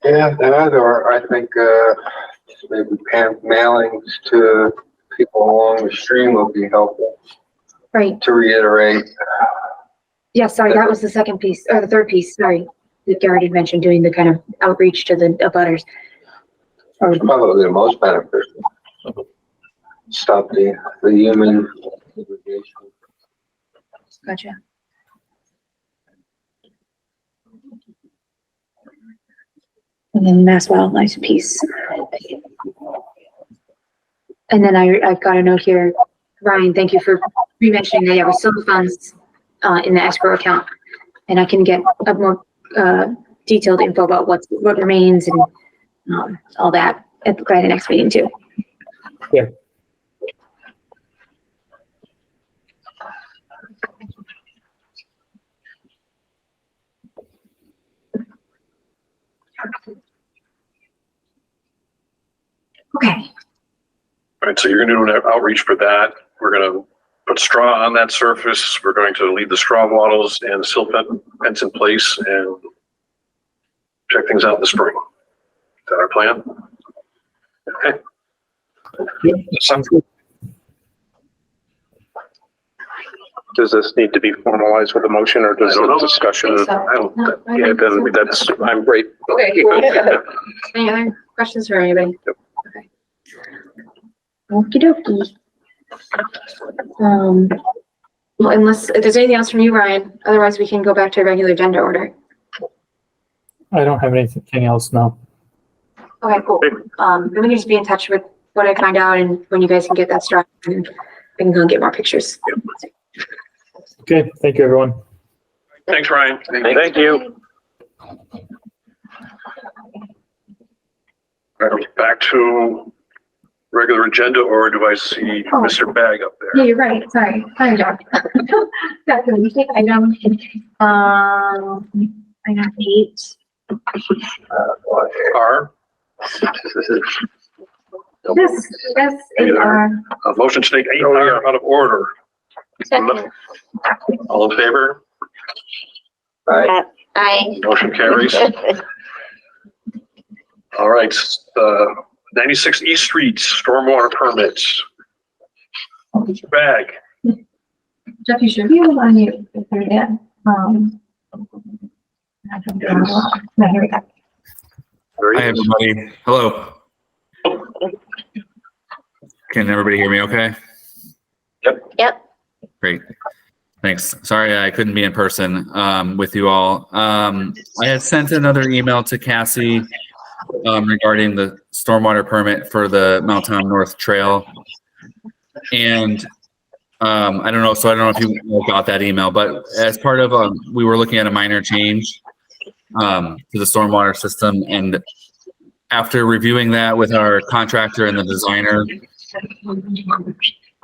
Yeah, that, or I think, maybe mailings to people along the stream will be helpful. Right. To reiterate, Yeah, sorry, that was the second piece, or the third piece, sorry. That Garrett had mentioned, doing the kind of outreach to the abutters. Or, probably the most beneficial. Stop the human segregation. gotcha. And then mass wildlife piece. And then I've got a note here, Ryan, thank you for re-mentioning that there were some funds in the escrow account. And I can get a more detailed info about what remains and all that at the next meeting too. Yeah. Okay. All right, so you're gonna do an outreach for that. We're gonna put straw on that surface. We're going to leave the straw wattles and silt fence in place and check things out in the spring. Is that our plan? Okay. Yep, that sounds good. does this need to be formalized with a motion, or does I don't the know. discussion? I don't, No, I Yeah, don't think then so. that's, I'm great. Okay, cool. Any other questions for anybody? Yep. Okay. Okie dokie. Well, unless, if there's anything else from you, Ryan, otherwise we can go back to a regular agenda order. I don't have anything else now. Okay, cool. Then we can just be in touch with what I find out and when you guys can get that started, and I can go and get more pictures. Okay, thank you, everyone. Thanks, Ryan. Thank you. All right, back to regular agenda, or do I see Oh. Mr. Bag up Yeah, there? you're right. Sorry. Sorry, Doc. That's a mistake. Item 8. R, Yes, a motion to take 8R out of order. Second. All in favor? Aye. Motion carries. All right, 96 East Street, stormwater permits. Mr. Bag. Jeff, you should be able to unmute if you're there. No, here we go. Very Hi, good. everybody. Hello. Can everybody hear me okay? Yep. Great. Thanks. Sorry I couldn't be in person with you all. I had sent another email to Cassie regarding the stormwater permit for the Mount Tom North Trail. And I don't know if you got that email, but as part of, we were looking at a minor change to the stormwater system. And after reviewing that with our contractor and the designer,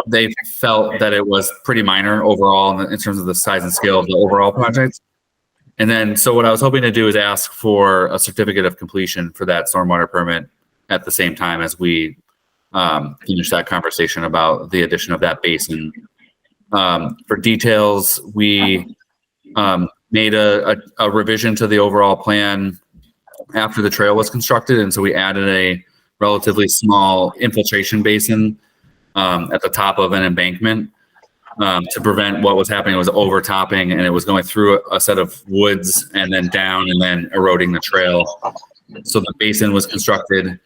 they felt that it was pretty minor overall in terms of the size and scale of the overall project. And then, so what I was hoping to do is ask for a certificate of completion for that stormwater permit at the same time as we finish that conversation about the addition of that basin. For details, we made a revision to the overall plan after the trail was constructed. And so we added a relatively small infiltration basin at the top of an embankment to prevent what was happening. It was overtopping and it was going through a set of woods and then down and then eroding the trail. So the basin was constructed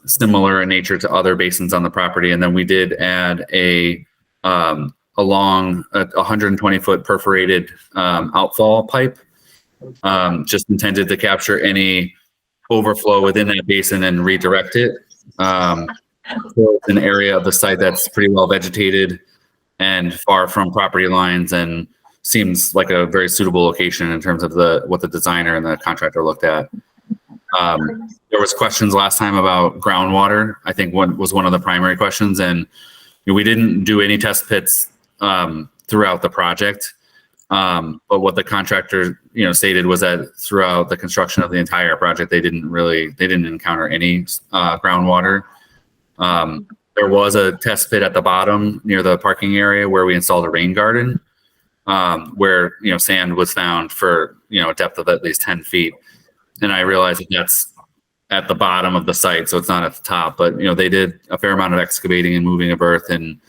similar in nature to other basins on the property. And then we did add a long 120-foot perforated outfall pipe, just intended to capture any overflow within that basin and redirect it. So it's an area of the site that's pretty well vegetated and far from property lines, and seems like a very suitable location in terms of what the designer and the contractor looked at. There was questions last time about groundwater. I think was one of the primary questions, and we didn't do any test pits throughout the project. But what the contractor, stated was that throughout the construction of the entire project, they didn't encounter any groundwater. there was a test pit at the bottom near the parking area where we installed a rain garden, where, sand was found for, a depth of at least 10 feet. And I realized that that's at the bottom of the site, so it's not at the top, but, they did a fair amount of excavating and moving of earth and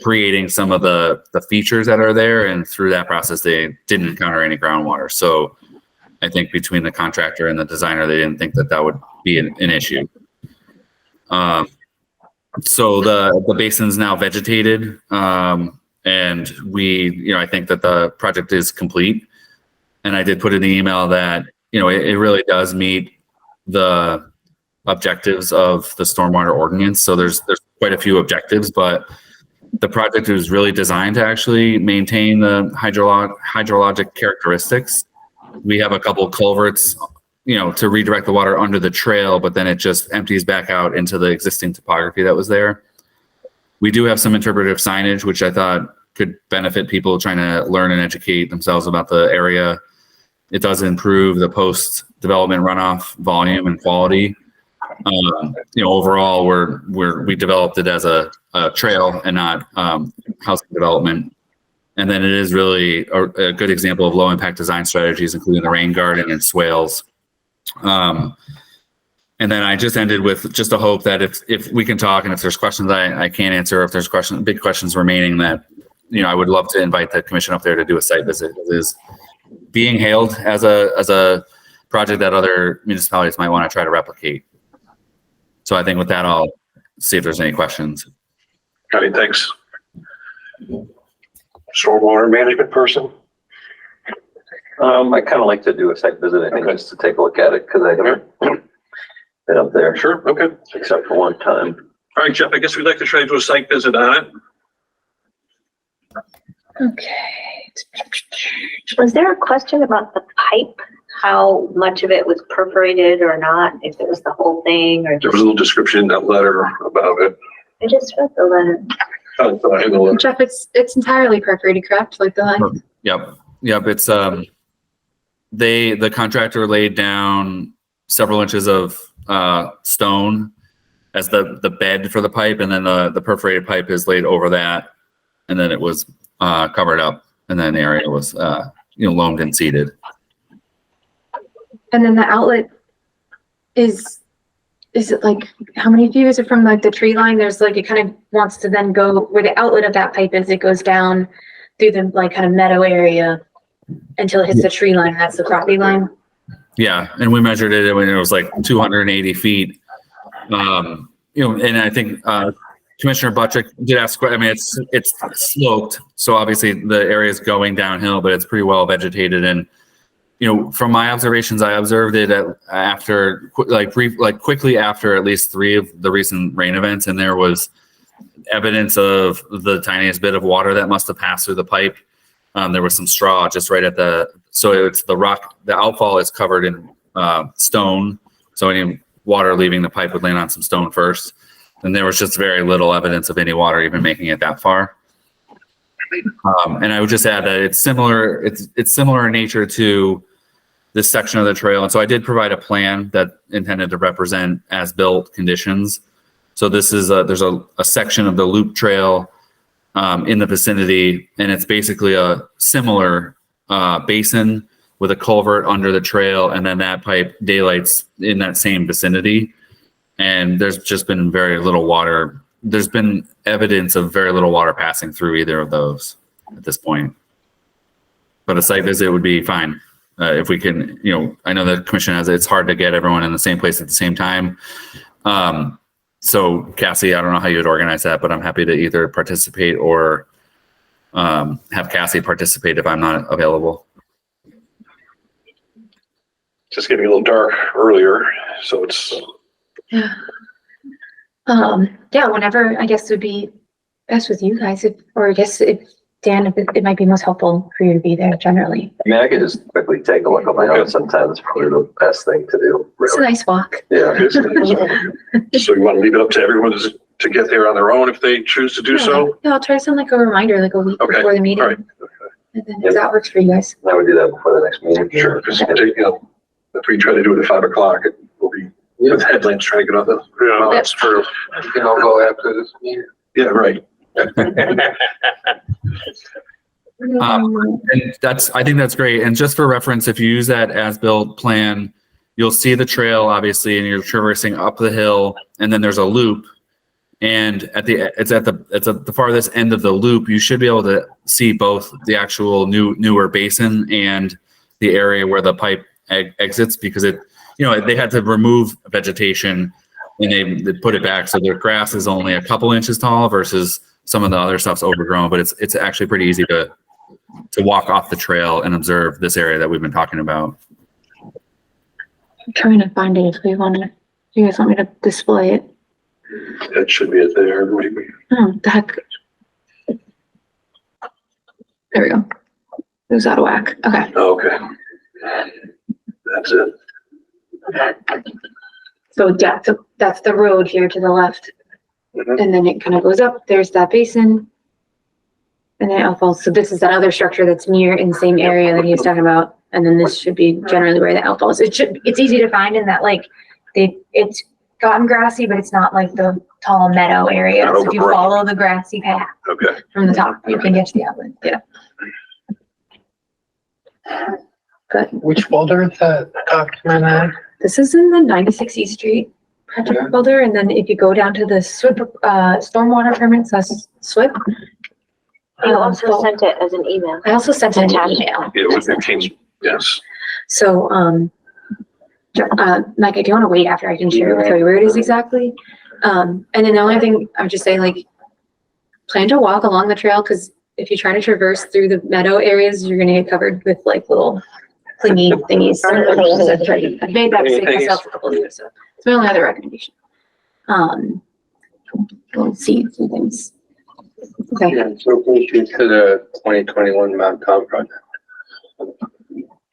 creating some of the features that are there. And through that process, they didn't encounter any groundwater. So I think between the contractor and the designer, they didn't think that would be an issue. So the basin's now vegetated, and I think that the project is complete. And I did put in the email that, it really does meet the objectives of the stormwater ordinance. So there's quite a few objectives, but the project is really designed to actually maintain the hydrologic characteristics. We have a couple of culverts, to redirect the water under the trail, but then it just empties back out into the existing topography that was there. We do have some interpretive signage, which I thought could benefit people trying to learn and educate themselves about the area. It does improve the post-development runoff volume and quality. Overall, we developed it as a trail and not housing development. And then it is really a good example of low impact design strategies, including the rain garden and swales. And then I just ended with just a hope that if we can talk, and if there's questions I can't answer, if there's big questions remaining, that, I would love to invite the commission up there to do a site visit. It is being hailed as a project that other municipalities might want to try to replicate. So I think with that, I'll see if there's any questions. Okay, thanks. Stormwater management person? I kind of like to do a site visit, I think, just to take a look at it, because I haven't been up there. Sure, okay. Except for one time. All right, Jeff, I guess we'd like to try to do a site visit on it. Okay. Was there a question about the pipe? How much of it was perforated or not? If it was the whole thing or There was a little description in that letter about it. I just read the letter. Jeff, it's entirely perforated, correct? Like the line? Yep. It's the contractor laid down several inches of stone as the bed for the pipe, and then the perforated pipe is laid over that, and then it was covered up, and then the area was loamed and seeded. And then the outlet is it like, how many feet is it from like the tree line? There's like, it kind of wants to then go where the outlet of that pipe is. It goes down through the like kind of meadow area until it hits the tree line. That's the property line. Yeah, and we measured it when it was like 280 feet. And I think Commissioner Buttrick did ask. I mean, it's sloped, so obviously the area is going downhill, but it's pretty well vegetated. And from my observations, I observed it quickly after at least 3 of the recent rain events, and there was evidence of the tiniest bit of water that must have passed through the pipe. There was some straw just right at so it's the rock. The outfall is covered in stone, so any water leaving the pipe would land on some stone first. And there was just very little evidence of any water even making it that far. And I would just add that it's similar. It's similar in nature to this section of the trail. And so I did provide a plan that intended to represent as-built conditions. So this is there's a section of the loop trail in the vicinity, and it's basically a similar basin with a culvert under the trail, and then that pipe daylights in that same vicinity. And there's just been very little water. There's been evidence of very little water passing through either of those at this point. But a site visit would be fine. If we can, I know the commission it's hard to get everyone in the same place at the same time. So Cassie, I don't know how you would organize that, but I'm happy to either participate or have Cassie participate if I'm not available. Just getting a little dark earlier, so it's. Yeah. Whenever I guess would be best with you guys, if Dan, if it might be most helpful for you to be there generally. I mean, I could just quickly take a look at my own. Sometimes it's probably the best thing to do. Really. It's a nice walk. Yeah. So you want to leave it up to everyone to get there on their own if they choose to do so? Yeah, I'll try to send like a reminder like a week before the meeting. All right. And then if that works for you guys. I would do that before the next meeting. Sure, because if we try to do it at 5 o'clock, we'll be With headlamps trying to get off the, yeah, that's true. We can all go after this meeting. Yeah, right. And I think that's great. And just for reference, if you use that as-built plan, you'll see the trail, obviously, and you're traversing up the hill, and then there's a loop. And it's at the farthest end of the loop. You should be able to see both the actual newer basin and the area where the pipe exits, because they had to remove vegetation and they put it back. So their grass is only a couple inches tall versus some of the other stuff's overgrown, but it's actually pretty easy to walk off the trail and observe this area that we've been talking about. I'm trying to find it if we want to. You guys want me to display it? That should be it there, maybe. Oh, the heck. There we go. It was out of whack. Okay. Okay. That's it. So yeah, so that's the road here to the left. Mhm. And then it kind of goes up. There's that basin. And then it outfalls. So this is that other structure that's near in the same area that he was talking about. And then this should be generally where the outfalls. It's easy to find in that, like, it's gotten grassy, but it's not like the tall meadow area. Not So if you overgrown. follow the grassy path Okay. from the top, you can get to the outlet. Yeah. Good. Which folder is that document at? This is in the 96 East Street project folder, and then if you go down to the SWIP, stormwater permits, that's SWIP. You also sent it as an email. I also sent an email. Yeah, it came, yes. So, Mike, do you want to wait after I can share with you where it is exactly? And then the only thing I would just say, like, plan to walk along the trail, because if you try to traverse through the meadow areas, you're gonna get covered with like little clingy thingies. I've made that mistake myself a couple of years, so it's my only other recommendation. Little seeds and things. Okay, Yeah, so we should to the 2021 Mount Tom project.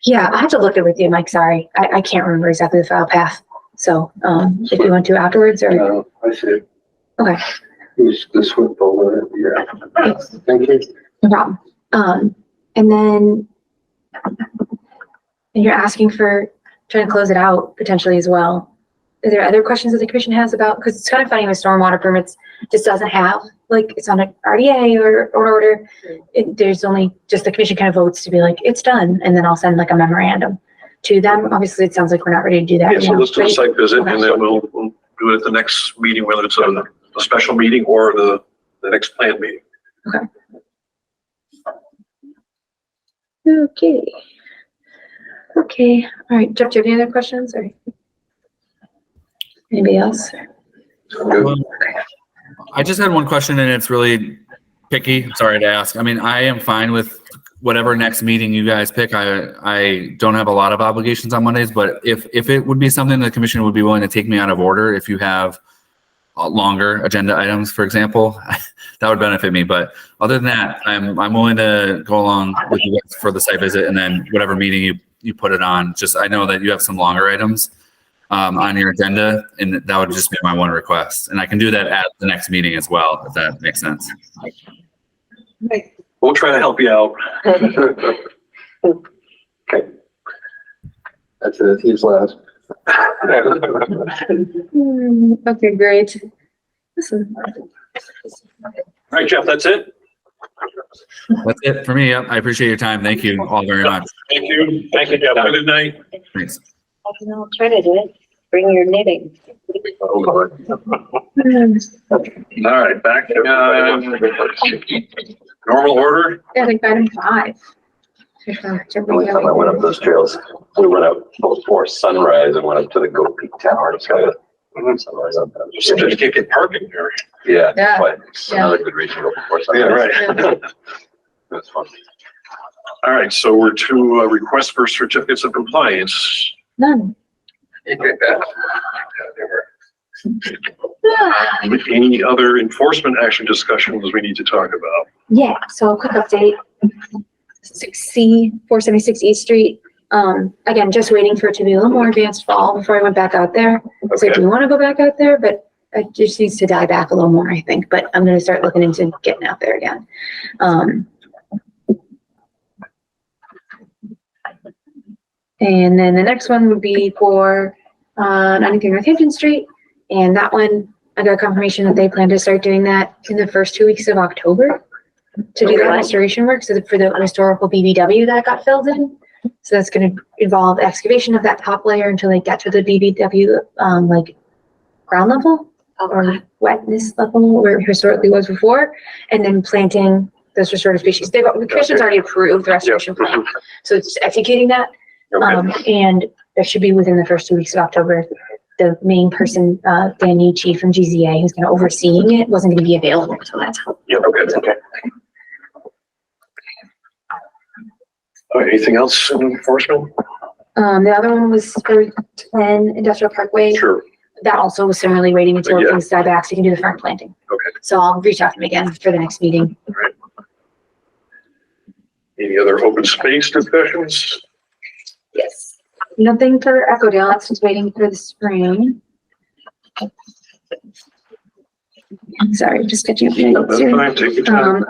yeah, I have to look it with you, Mike, sorry. I can't remember exactly the file path. So, if you want to afterwards or, No, I see. okay. Use the SWIP folder, yeah. Thank you. No problem. And then and you're asking for trying to close it out potentially as well. Are there other questions that the commission has about, because it's kind of funny with stormwater permits, just doesn't have, like, it's on an RDA or an order. There's only just the commission kind of votes to be like, it's done. And then I'll send like a memorandum to them. Obviously, it sounds like we're not ready to do that. Yeah, so now, let's do a but- site visit and Okay. then we'll do it at the next meeting, whether it's a special meeting or the next planned meeting. Okay. Okay, all right, Jeff, do you have any other questions or? Anybody else? I just had one question, and it's really picky. Sorry to ask. I mean, I am fine with whatever next meeting you guys pick. I don't have a lot of obligations on Mondays, but if it would be something the commission would be willing to take me out of order, if you have longer agenda items, for example, that would benefit me. But other than that, I'm willing to go along with you guys for the site visit, and then whatever meeting you put it on. Just, I know that you have some longer items on your agenda, and that would just be my one request. And I can do that at the next meeting as well, if that makes sense. We'll try to help you out. Okay. That's it, he's last. Okay, great. Listen. All right, Jeff, that's it? That's it for me. Yep. I appreciate your time. Thank you all very much. Thank you. Thank you, Jeff. Have a good night. Thanks. I'll try to do it. Bring your knitting. All right, back to normal order. Yeah, like item 5. Only time I went up those trails, we went up before sunrise and went up to the Goat Peak Tower. It's got a sunrise up there. You can't get parking there. Yeah, Yeah. but it's another good reason to go before Yeah, sunrise. right. That's fun. All right, so we're to request for certificates of compliance. None. Any other enforcement action discussions we need to talk about? Yeah, so a quick update. 6C, 476 East Street. Again, just waiting for it to be a little more advanced fall before I went back out there. So I Okay. do want to go back out there, but it just needs to die back a little more, I think. But I'm going to start looking into getting out there again. And then the next one would be for 93 Northampton Street. And that one, I got confirmation that they plan to start doing that in the first 2 weeks of October to do that restoration work. So for the historical BBW that got filled in. So that's going to involve excavation of that top layer until they get to the BBW, like ground level or wetness level where it historically was before, and then planting those restorative species. The commission's already approved the restoration plan. So it's just executing that. And that should be within the first 2 weeks of October. The main person, Dan Nietzsche from GZA, who's going to overseeing it, wasn't going to be available until that time. Yeah, okay. All right, anything else in enforcement? The other one was for 10 Industrial Parkway. Sure. That also was similarly waiting until things die back so you can do the front planting. Okay. So I'll reach out to him again for the next meeting. All right. Any other open space discussions? Yes. Nothing for Echodale. That's just waiting for the spring. Sorry, just catching up. No, that's fine. Take your time.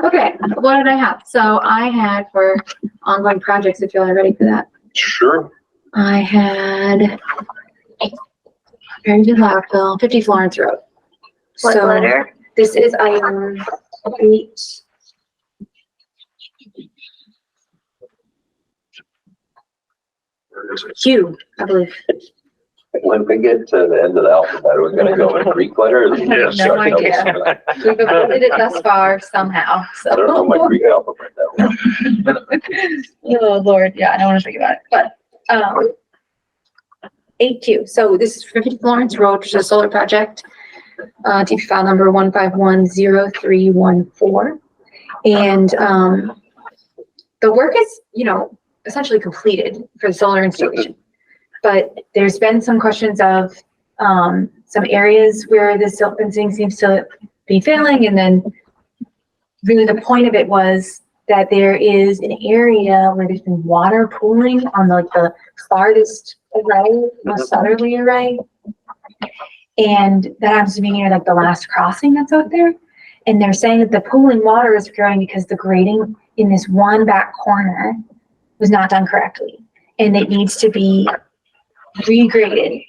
Okay, what did I have? So I had for ongoing projects, if y'all are ready for that. Sure. I had Barrington Loudville, 50 Florence Road. What letter? This is item 8. Where is it? Q, I believe. When we get to the end of the alphabet, we're gonna go in Greek letters. Yes. No idea. We've avoided it thus far somehow, I don't know my so. Greek alphabet that well. Oh, Lord, yeah, I don't want to think about it, but, 8Q, so this is 50 Florence Road, which is a solar project, TP file number 1510314. And, the work is, essentially completed for the solar installation. But there's been some questions of, some areas where the silt fencing seems to be failing, and then really the point of it was that there is an area where there's been water pooling on the farthest array, most southerly array. And that happens to be near the last crossing that's out there. And they're saying that the pooling water is occurring because the grading in this one back corner was not done correctly. And it needs to be regraded,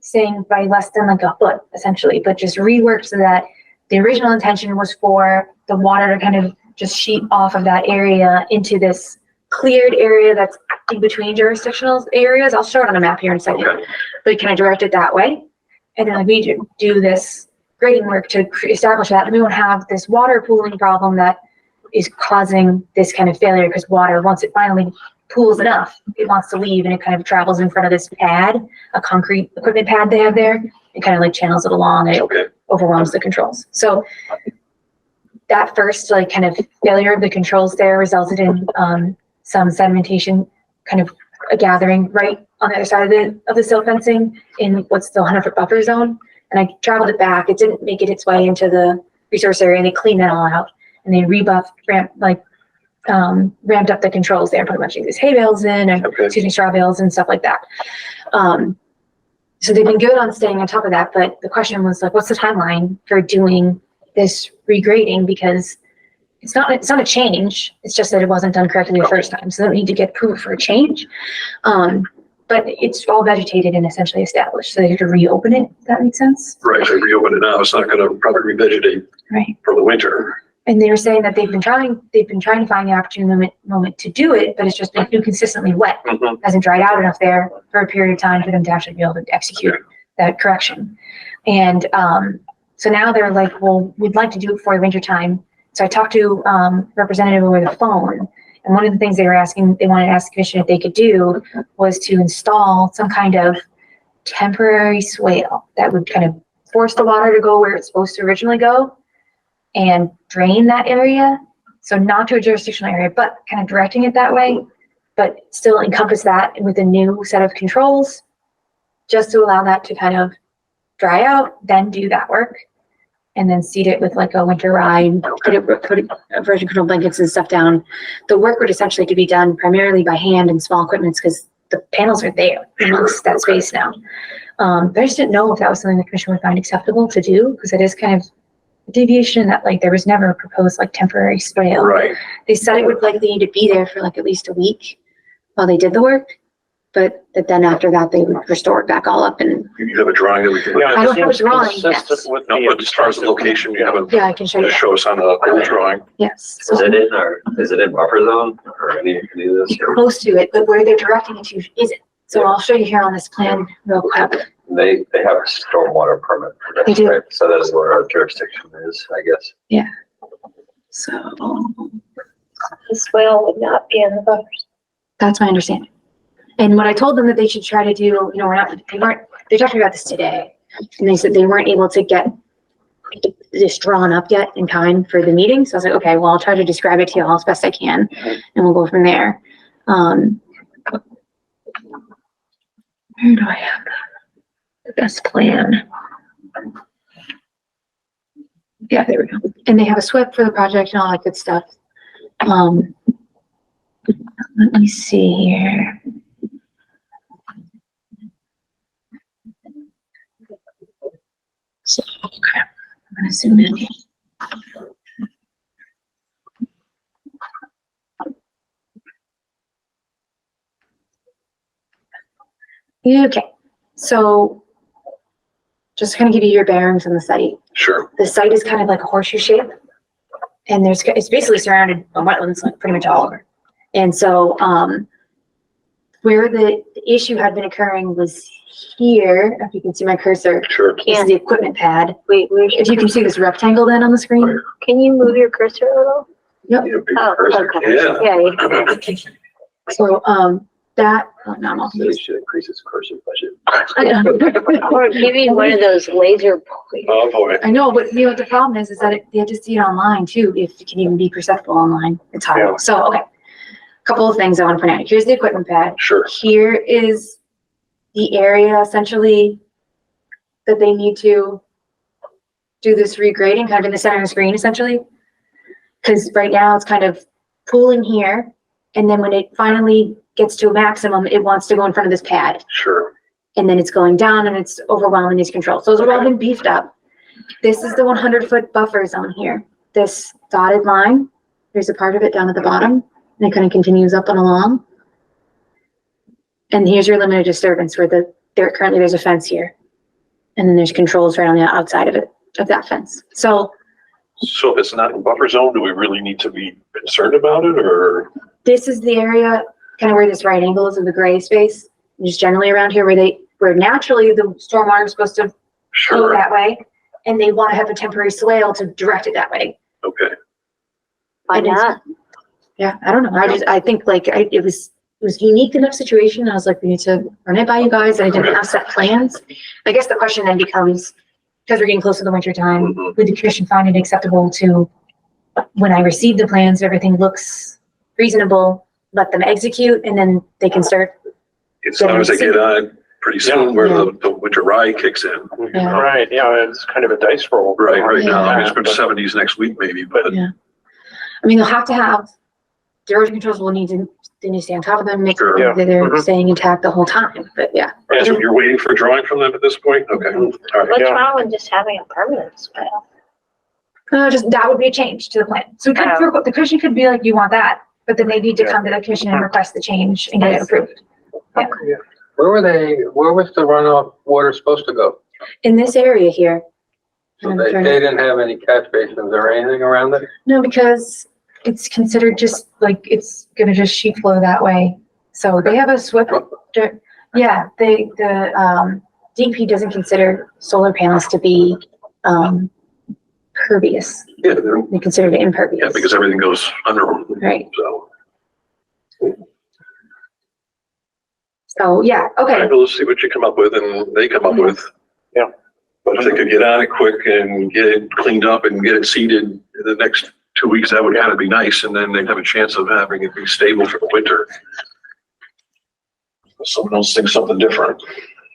saying by less than a foot, essentially, but just reworked so that the original intention was for the water to kind of just sheet off of that area into this cleared area that's in between jurisdictional areas. I'll show it on a map here in a second, but can I direct it that way? And then we do this grading work to establish that, and we won't have this water pooling problem that is causing this kind of failure, because water, once it finally pools enough, it wants to leave, and it kind of travels in front of this pad, a concrete equipment pad they have there. It kind of channels it along, and it overwhelms the controls. So that first kind of failure of the controls there resulted in some sedimentation kind of gathering right on the other side of the silt fencing in what's the 100-foot buffer zone. And I traveled it back. It didn't make it its way into the resource area, and they cleaned that all out, and they ramped up the controls there, put a bunch of these hay bales in, and straw bales and stuff like that. So they've been good on staying on top of that, but the question was what's the timeline for doing this regrading? Because it's not a change. It's just that it wasn't done correctly the first time. So they don't need to get approved for a change. But it's all vegetated and essentially established. So they have to reopen it, if that makes sense. Right, so reopen it now. It's not going to probably revegetate for the winter. And they were saying that they've been trying to find the opportune moment to do it, but it's just been consistently wet. Hasn't dried out enough there for a period of time for them to actually be able to execute that correction. And so now they're like, well, we'd like to do it for the winter time. So I talked to representative over the phone, and one of the things they wanted to ask the commission if they could do was to install some kind of temporary swale that would kind of force the water to go where it's supposed to originally go and drain that area. So not to a jurisdictional area, but kind of directing it that way, but still encompass that with a new set of controls, just to allow that to kind of dry out, then do that work, and then seed it with a winter ride, put version control blankets and stuff down. The work would essentially to be done primarily by hand and small equipments, because the panels are there amongst that space now. But I just didn't know if that was something the commission would find acceptable to do, because it is kind of a deviation that there was never a proposed temporary swale. Right. They said it would likely need to be there for at least a week while they did the work, but then after that, they would restore it back all up and, You have a drawing that we can look Yeah, at? I it don't have a seems drawing, consistent yes. with No, the but as far as the location, you have a, yeah, I can show you just that. show us on the old drawing. Yes. Is it in or is it in buffer zone or any of this? You're close to it, but where they're directing it to isn't. So I'll show you here on this plan real quick. They have a stormwater permit for They this, do. right? So that's where our jurisdiction is, I guess. So The swale would not be in the buffers. that's my understanding. And what I told them that they should try to do, you know, they talked about this today. And they said they weren't able to get this drawn up yet in time for the meeting. So I was like, okay, well, I'll try to describe it to you all as best I can and we'll go from there. Where do I have the best plan? Yeah, there we go. And they have a SWIP for the project and all that good stuff. Let me see here. So, okay, I'm gonna zoom in. Okay, so just to kind of give you your bearings on the site. Sure. The site is kind of like a horseshoe shape. And it's basically surrounded by wetlands, like pretty much all over. And so, where the issue had been occurring was here, if you can see my cursor, Sure. this is the equipment pad. Wait, If you can see this rectangle then on the screen. can you move your cursor a little? Yep. Yeah, big Oh, cursor. okay. Yeah. Yeah, So, that, oh, no, I'm off. They should increase its cursor budget. or maybe one of those laser pointers. Oh, boy. I know, but you know what the problem is that you have to see it online too, if it can even be perceptible online. It's hard. Yeah. So, okay. Couple of things I want to point out. Here's the equipment pad. Sure. Here is the area essentially that they need to do this regrading, kind of in the center of the screen essentially. Because right now it's kind of pooling here. And then when it finally gets to a maximum, it wants to go in front of this pad. Sure. And then it's going down and it's overwhelming these controls. Those have all been beefed up. This is the 100-foot buffer zone here. This dotted line, there's a part of it down at the bottom. And it kind of continues up and along. And here's your limited disturbance where currently there's a fence here. And then there's controls right on the outside of it, of that fence. So So if it's not in buffer zone, do we really need to be concerned about it or? this is the area, kind of where this right angle is of the gray space. Just generally around here where naturally the stormwater is supposed to go Sure. that way. And they want to have a temporary swale to direct it that way. Okay. Why And it's- not? Yeah, I don't know. I think like it was unique enough situation. I was like, we need to run it by you guys. I didn't have set plans. I guess the question then becomes, because we're getting close to the winter time, Mhm. would the commission find it acceptable to, when I receive the plans, everything looks reasonable, let them execute and then they can start. As long as they get on pretty soon where the winter rye kicks in. Yeah. Right, yeah, it's kind of a dice roll. Right now, I mean, it's Yeah, been but- 70s next week maybe, but Yeah. I mean, they'll have to have, the erosion controls will need to, they need to stay on top of them, make sure Sure. that they're Mhm. staying intact the whole time, but yeah. so you're waiting for a drawing from them at this point? Okay. All right. What's Yeah. wrong with just having a permanent swale? Just, that would be a change to the plan. So we could, the commission could be like, you want that, but then they need to come to the commission and request the change and get it approved. Where was the runoff water supposed to go? In this area here. So I'm they trying to- didn't have any catch basins or anything around it? No, because it's considered just like, it's gonna just sheet flow that way. So they have a SWIP, yeah, the DEP doesn't consider solar panels to be, pervious. Yeah, They consider it impervious. yeah, because everything goes under them. Right. So, So, yeah, all okay. right, well, let's see what you come up with and they come up with. Yeah. But if they could get on it quick and get it cleaned up and get it seeded in the next 2 weeks, that would kind of be nice. And then they'd have a chance of having it be stable for the winter. If someone else thinks something different.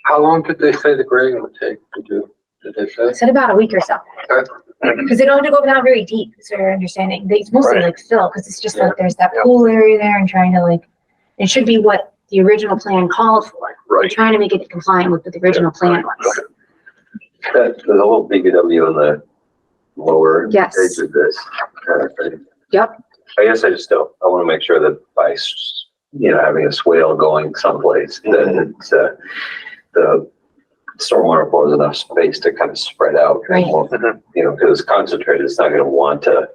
How long did they say the grading would take to do? Did they say? I said about a week or so. Because they don't have to go down very deep, is their understanding. It's mostly Right. like fill, because it's just like there's that pool area there and trying to like, it should be what the original plan called for. We're Right. trying to make it compliant with what the original plan was. Okay. There's a little BBW in the lower Yes. edge of this kind of thing. Yep. I guess I want to make sure that by having a swale going someplace that it's, the stormwater flow has enough space to kind of spread out. Right. Because it's concentrated, it's not going to want to,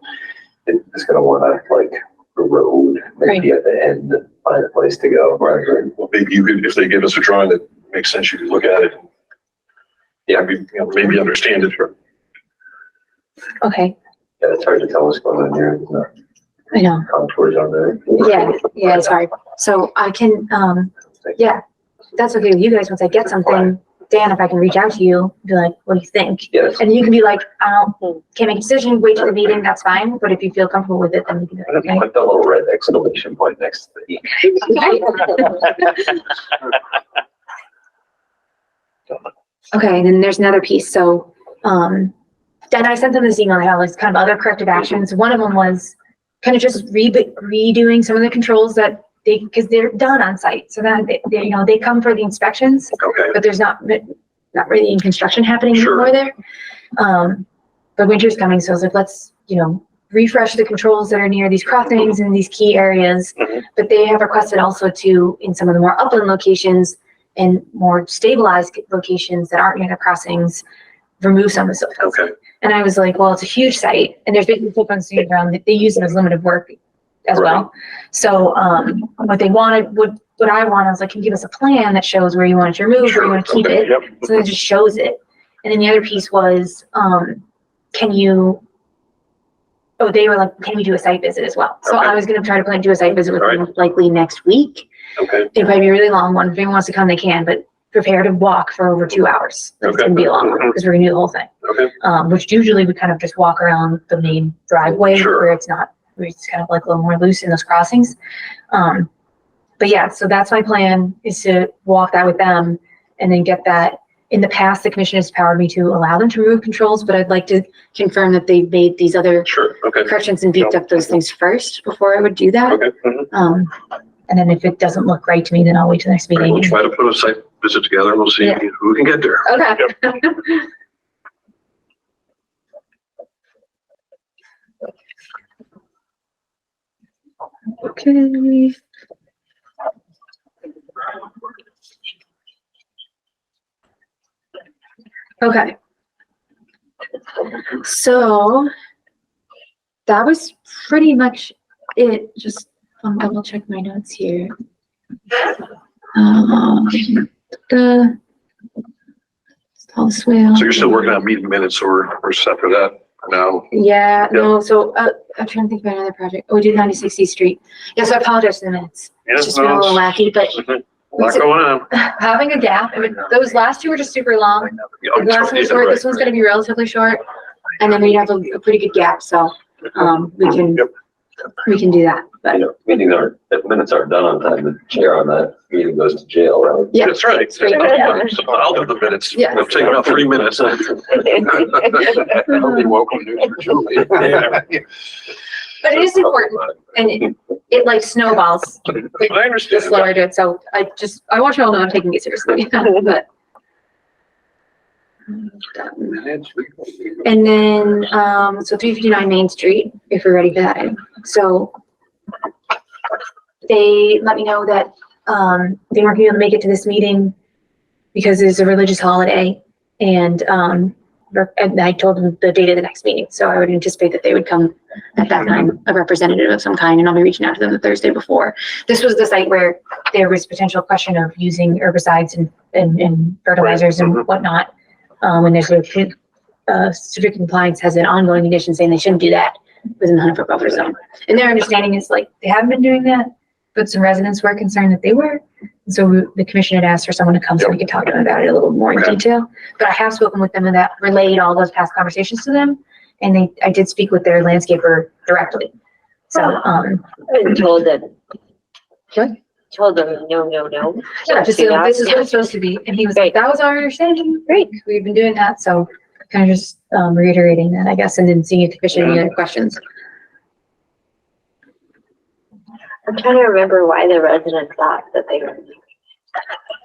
it's going to want to like erode maybe at the end, find a place to go. Right. Well, maybe you could, if they give us a drawing that makes sense, you could look at it. Yeah, maybe understand it. Okay, Yeah, it's hard to tell what's going on here. I know. Contours on there. Yeah, it's hard. So I can, yeah, that's okay with you guys. Once I get something, Dan, if I can reach out to you, be like, what do you think? Yes. And you can be like, can't make a decision, wait till the meeting, that's fine. But if you feel comfortable with it, then we can do it. Okay? Put the little red exclamation point next to the E. Okay, and then there's another piece. So, then I sent them this email that had like kind of other corrective actions. One of them was kind of just redoing some of the controls that because they're done on site. So that they come for the inspections, but there's not really any construction happening anymore there. But winter's coming, so I was like, let's, refresh the controls that are near these crossings and these key areas. But they have requested also to, in some of the more upland locations and more stabilized locations that aren't near the crossings, remove some of the silt fence. Okay. And I was like, well, it's a huge site and there's been silt fence around. They use it as limited work as well. So what they wanted, what I wanted, I was like, can you give us a plan that shows where you want it to remove, where you want to keep it? Yep. So it just shows it. And then the other piece was, they were like, can we do a site visit as well? So I was going to try to do a site visit with them likely next week. Okay. It'll probably be a really long one. If anyone wants to come, they can, but prepare to walk for over 2 hours. It's going to be a long one because we're going to do the whole thing. Okay. Which usually we kind of just walk around the main driveway where it's kind of like a little more loose in those crossings. But yeah, so that's my plan, is to walk that with them and then get that. In the past, the commission has empowered me to allow them to remove controls, but I'd like to confirm that they've made these other corrections and beefed up those things first before I would do that. Okay. And then if it doesn't look right to me, then I'll wait till next meeting. We'll try to put a site visit together and we'll see who can get there. Okay. Okay. Okay. So that was pretty much it. Just double check my notes here. Tall swale. So you're still working on meeting minutes, or we're set for that now? Yeah, no, so I'm trying to think about another project. Oh, we did 96th Street. Yes, I apologize for the minutes. It's just been a little wacky, but A lot going on. having a gap. I mean, those last two were just super long. The last one was short. This one's going to be relatively short, and then we have a pretty good gap. So we can do that. But If minutes aren't done on time, the chair on that meeting goes to jail, right? yeah, That's right. Straight I'll do the minutes. Yeah. It'll take about 3 minutes. I'll be welcome to Julie. but it is important, and it like snowballs. I The understand. slower I do it, so I want you all to know I'm taking it seriously. But and then so 359 Main Street, if we're ready for that. So they let me know that they weren't able to make it to this meeting because it's a religious holiday, and I told them the date of the next meeting, so I would anticipate that they would come at that time, a representative of some kind, and I'll be reaching out to them the Thursday before. This was the site where there was potential question of using herbicides and fertilizers and whatnot. When there's a certificate compliance has an ongoing condition saying they shouldn't do that within the 100-foot buffer zone. And their understanding is like they haven't been doing that, but some residents were concerned that they were. And so the commission had asked for someone to come so we could talk to them about it a little more in detail. But I have spoken with them and that relayed all those past conversations to them. And I did speak with their landscaper directly. So And told them. What? Told them no. yeah, just so this is what it's supposed to be. And he was like, that was our understanding. Great. We've been doing that. So kind of just reiterating that, I guess, and then seeing if the commission had any other questions. I'm trying to remember why the resident thought that they were.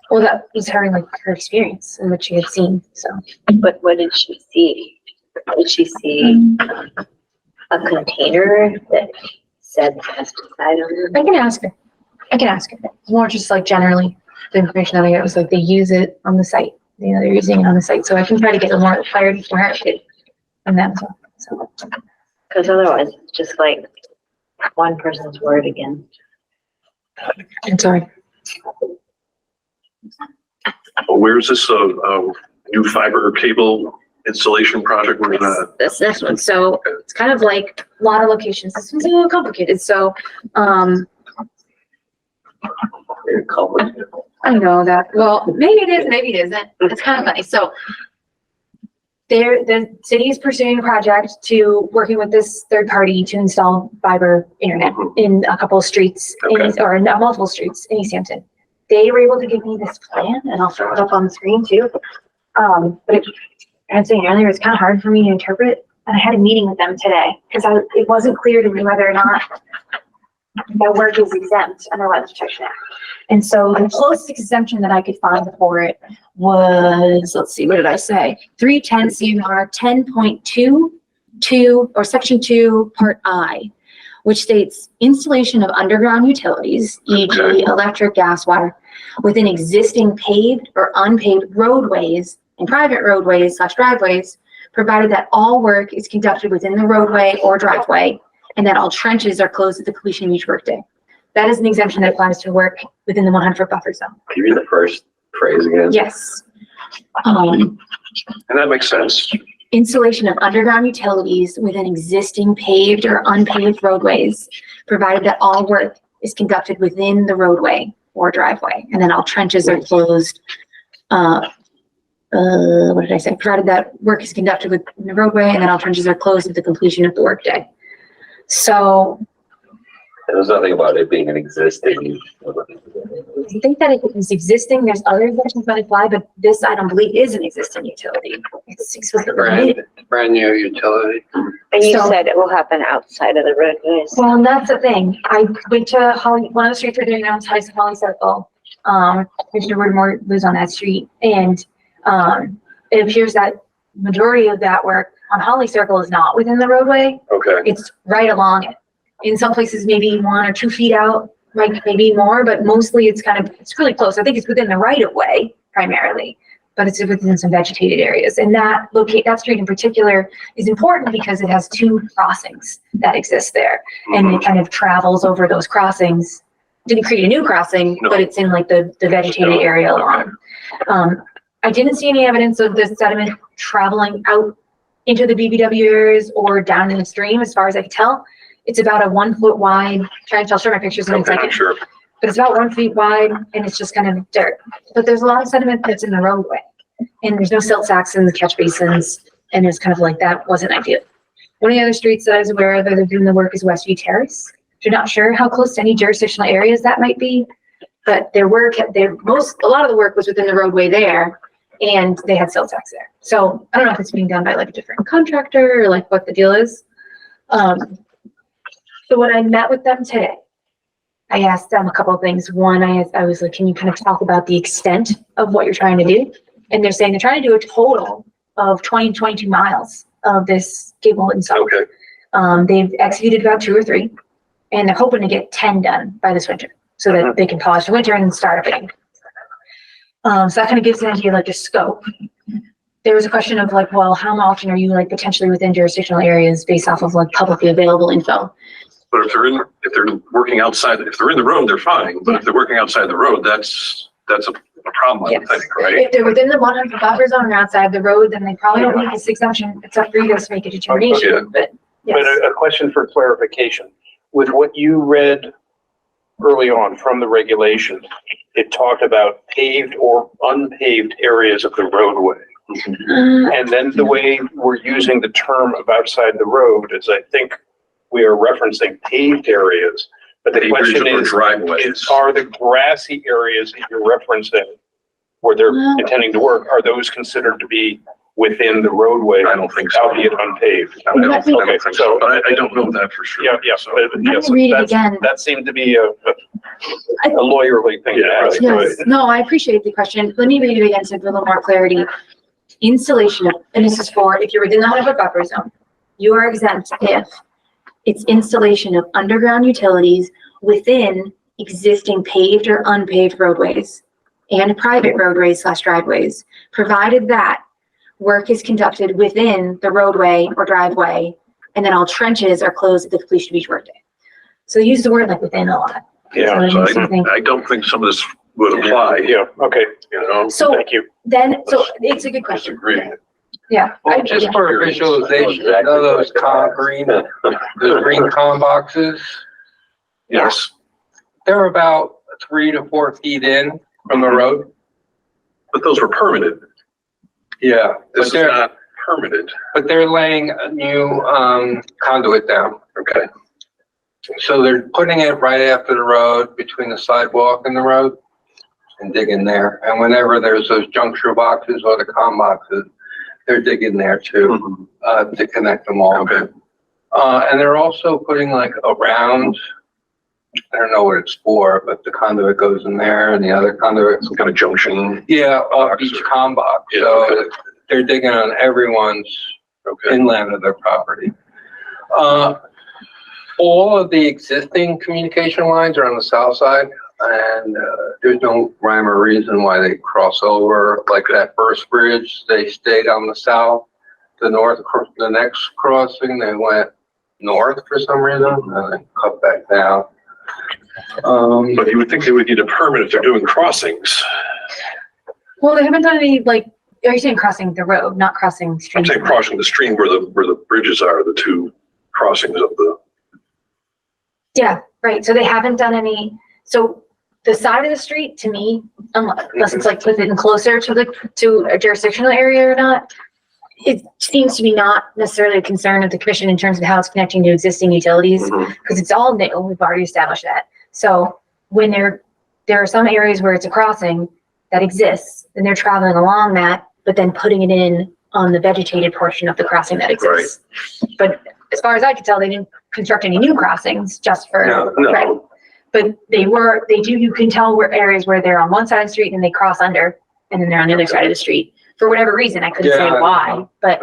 Well, that was her experience and what she had seen. So, But what did she see? Did she see a container that said pesticide on it? I can ask her. I can ask her. It's more just like generally, the information that I get was like they use it on the site. You know, they're using it on the site, so I can try to get more clarity for her from them. So. Because otherwise, it's just like one person's word again. I'm sorry. Where's this, new fiber cable installation project? We're gonna, This one. So it's kind of like a lot of locations. This one's a little complicated. So, Very complicated. I know that. Well, maybe it is, maybe it isn't. It's kind of funny. So the city is pursuing a project to working with this third party to install fiber internet in a couple of streets or in multiple streets in Easthampton. They were able to give me this plan, and I'll throw it up on the screen too. But I was saying earlier, it's kind of hard for me to interpret. And I had a meeting with them today because it wasn't clear to me whether or not that work is exempt under Wetlands Protection Act. And so the closest exemption that I could find for it was, let's see, what did I say? 310 CMR 10.22 or section 2 part I, which states installation of underground utilities, e.g. electric, gas, water, within existing paved or unpaved roadways and private roadways / driveways, provided that all work is conducted within the roadway or driveway and that all trenches are closed at the completion of each workday. That is an exemption that applies to work within the 100-foot buffer zone. Can you read the first phrase again? Yes. and that makes sense. Installation of underground utilities within existing paved or unpaved roadways, provided that all work is conducted within the roadway or driveway, and then all trenches are closed. What did I say? Provided that work is conducted within the roadway, and then all trenches are closed at the completion of the workday. So There's nothing about it being an existing. I think that it is existing. There's other exemptions that apply, but this I don't believe is an existing utility. It's explicitly. Brand new utility. And you said it will happen outside of the roadways. Well, and that's the thing. I went to Holly, one of the streets we're doing now is Holly Circle. Commissioner Woodmore lives on that street, and it appears that majority of that work on Holly Circle is not within the roadway. Okay. It's right along it. In some places, maybe 1 or 2 feet out, like maybe more, but mostly it's it's really close. I think it's within the right of way primarily, but it's within some vegetated areas. And that street in particular is important because it has 2 crossings that exist there. And it kind of travels over those crossings. Didn't create a new crossing, but it's in like the vegetated area along. I didn't see any evidence of the sediment traveling out into the BBW areas or down in the stream, as far as I could tell. It's about a 1 foot wide, I'll show my pictures in a second. Sure. But it's about 1 foot wide and it's just kind of dirt. But there's a lot of sediment that's in the roadway. And there's no silt sacks in the catch basins. And it's kind of like that wasn't ideal. One of the other streets that I was aware of that they're doing the work is Westview Terrace. I'm not sure how close to any jurisdictional areas that might be. But a lot of the work was within the roadway there. And they had silt sacks there. So I don't know if it's being done by like a different contractor or like what the deal is. So when I met with them today, I asked them a couple of things. One, I was like, can you kind of talk about the extent of what you're trying to do? And they're saying they're trying to do a total of 22 miles of this cable install. Okay. They've executed about 2 or 3, and they're hoping to get 10 done by this winter so that they can pause for winter and then start up again. So that kind of gives an idea of like the scope. There was a question of like, well, how often are you like potentially within jurisdictional areas based off of like publicly available info? But if they're working outside, if they're in the road, they're fine. But if they're working outside the road, that's a problem, I would think, right? If they're within the 100 buffer zone or outside the road, then they probably don't need this exemption. It's up for you guys to make a determination. But yes. But a question for clarification. With what you read early on from the regulation, it talked about paved or unpaved areas of the roadway. And then the way we're using the term of outside the road is, I think, we are referencing paved areas, but the question is, are the grassy areas that you're referencing where they're intending to work, are those considered to be within the roadway? I don't think so. Albeit unpaved. I don't think so, but I don't know that for sure. Yeah. So, read it again. That seemed to be a lawyerly thing to ask. Yes. No, I appreciate the question. Let me read it again so for a little more clarity. Installation of, and this is for if you're within the 100-foot buffer zone, you are exempt if it's installation of underground utilities within existing paved or unpaved roadways and private roadways / driveways, provided that work is conducted within the roadway or driveway, and then all trenches are closed at the completion of each workday. So they use the word like within a lot. Yeah, So it so makes me think- I don't think some of this would apply, Yeah, okay, you know? So thank you. then, so it's a good question. Disagree. Yeah. Well, just for visualization, you know those those green con boxes? Yes, They're about 3 to 4 feet in from the road. but those were permitted. Yeah, This is not permitted. but they're laying a new conduit down. Okay. So they're putting it right after the road, between the sidewalk and the road, and digging there. And whenever there's those juncture boxes or the con boxes, they're digging there too, to connect them all. Okay. And they're also putting like a round, I don't know what it's for, but the conduit goes in there and the other conduit. Some kind of junction. Yeah, each con box. Yeah, So okay. they're digging on everyone's Okay. inland of their property. All of the existing communication lines are on the south side, and there's no rhyme or reason why they cross over. Like that first bridge, they stayed on the south. The next crossing, they went north for some reason, and then cut back down. But you would think they would need a permit if they're doing crossings. Well, they haven't done any, like, are you saying crossing the road, not crossing I'm streams? saying crossing the stream where the bridges are, the two crossings of the, Yeah, right. So they haven't done any, so the side of the street, to me, unless it's like within closer to a jurisdictional area or not, it seems to be not necessarily a concern of the commission in terms of how it's connecting to existing utilities, because it's all new. We've already established that. So when there are some areas where it's a crossing that exists, and they're traveling along that, but then putting it in on the vegetated portion of the crossing that exists. But as far as I could tell, they didn't construct any new crossings just for, No. right? But you can tell where areas where they're on one side of the street and they cross under, and then they're on the other side of the street. For whatever reason, I couldn't say why, but,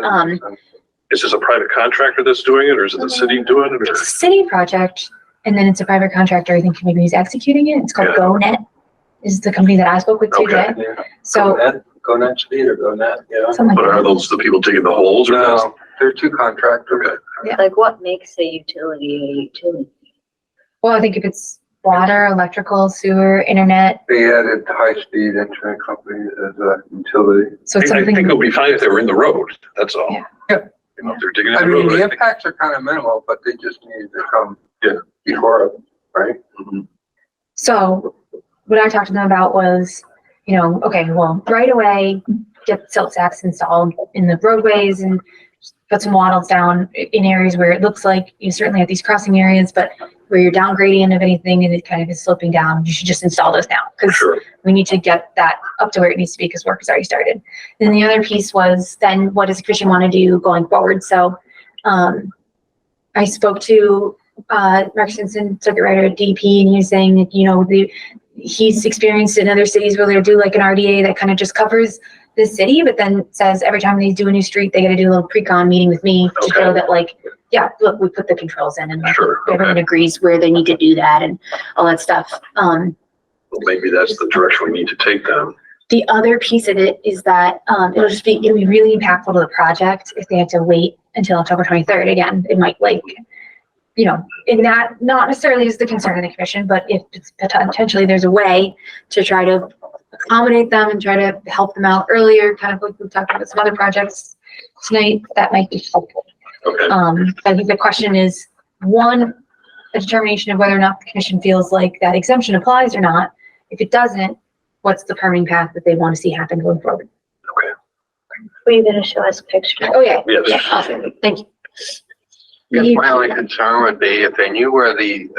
is this a private contractor that's doing it, or is it the city doing it? it's a city project, and then it's a private contractor, I think maybe who's executing it. It's called GoNet, is the company that I spoke with today. Yeah. So, Go net speed or go net, yeah. something But like are that. those the people digging the holes or that's? No, they're two contractors. Okay. Like what makes a utility a utility? Well, I think if it's water, electrical, sewer, internet, They added high-speed internet companies as a utility. so it's I think something, it'll be fine if they were in the road, that's all. Yeah. You know, if they're digging in I the mean, road. the I think- impacts are kind of minimal, but they just need to come Yeah. before it, right? so what I talked to them about was, okay, well, right away, get silt sacks installed in the roadways and put some wattles down in areas where it looks like you certainly have these crossing areas, but where you're down gradient of anything and it kind of is sloping down, you should just install those now. Because Sure. we need to get that up to where it needs to be because work has already started. And the other piece was then what does the commission want to do going forward? So I spoke to Rex Simpson, circuit writer at DP, and he was saying that, he's experienced in other cities where they'll do like an RDA that kind of just covers the city, but then says every time they do a new street, they got to do a little pre-con meeting with me to show that look, we put the controls in and Sure, everyone okay. agrees where they need to do that and all that stuff. Well, maybe that's the direction we need to take then. The other piece of it is that it'll be really impactful to the project if they have to wait until October 23rd. Again, it might in that not necessarily is the concern of the commission, but if it's potentially there's a way to try to accommodate them and try to help them out earlier, kind of like we've talked about some other projects tonight, that might be helpful. Okay. I think the question is, one, a determination of whether or not the commission feels like that exemption applies or not. If it doesn't, what's the permitting path that they want to see happen going forward? Were you gonna show us a picture? Oh, yeah. Yes. Yeah, awesome. Thank you. I guess my only concern would be if they knew where the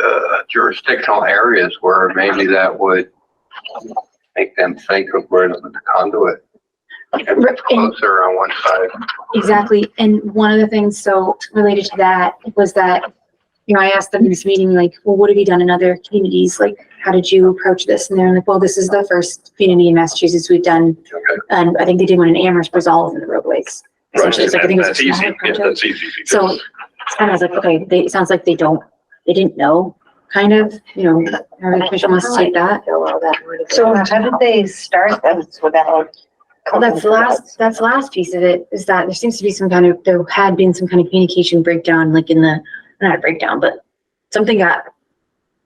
jurisdictional areas were, maybe that would make them think of where to put the conduit. Closer on one side. Exactly. And one of the things, so related to that was that, I asked them in this meeting, like, well, what have you done in other communities? Like, how did you approach this? And they're like, well, this is the first community in Massachusetts we've done. Okay. And I think they did one in Amherst, was all over the roadways. Right. Essentially, it's like, I think it was That's a easy. smaller Yeah, project. that's easy. So, and I was like, okay, it sounds like they didn't know kind of, our commission wants to take that. So how did they start this without? Well, that's the last piece of it, is that there seems to be there had been some kind of communication breakdown, like not a breakdown, but something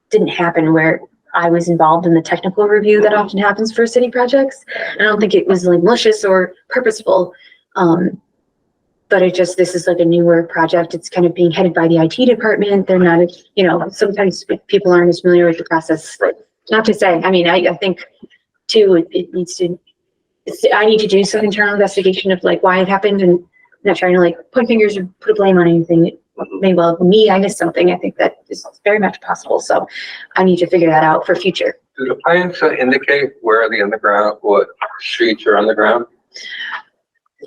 didn't happen where I was involved in the technical review that often happens for city projects. I don't think it was like malicious or purposeful. But this is like a newer project. It's kind of being headed by the IT department. They're not, sometimes people aren't as familiar with the process. Right. Not to say, I think too, it needs to, I need to do some internal investigation of like why it happened, and I'm not trying to like point fingers or put a blame on anything. It may well be me, I missed something. I think that is very much possible. So I need to figure that out for future. Do the plans indicate where the underground, what streets are underground?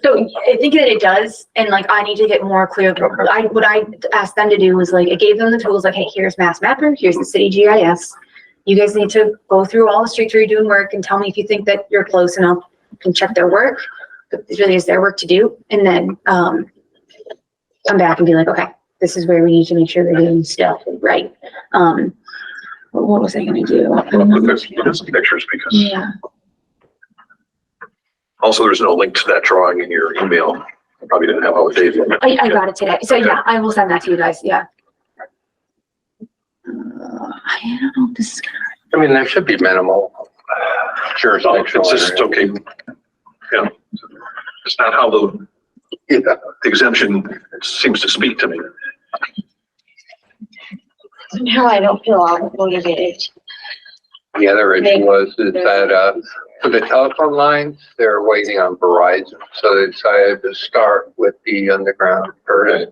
So I think that it does, and like I need to get more clear. What I asked them to do was like I gave them the tools. Like, hey, here's Mass Mapper, here's the city GIS. You guys need to go through all the streets where you're doing work and tell me if you think that you're close enough. Can check their work. It really is their work to do, and then come back and be like, okay, this is where we need to make sure they're doing stuff right. What was I going to do? There's some pictures because Yeah. also there's no link to that drawing in your email. I probably didn't have all the data. I got it today. So yeah, I will send that to you guys. Yeah. I don't know if this is gonna. I mean, there should be minimal jurisdiction. It's just okay. Yeah. It's not how the exemption seems to speak to me. Somehow I don't feel motivated. The other issue is that, for the telephone lines, they're waiting on Verizon, so they decided to start with the underground first.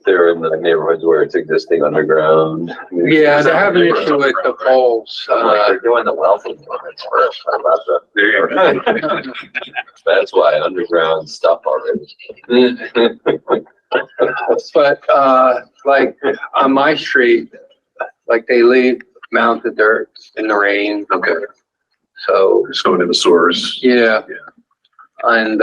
They're in the neighborhoods where it's existing underground. Yeah, they have an issue with the poles. They're doing the wealthy limits first. How about that? There you go. That's why underground stuff already. But, like, on my street, like, they leave mounted dirt in the rain. Okay. So, It's going in the sewers. yeah. And,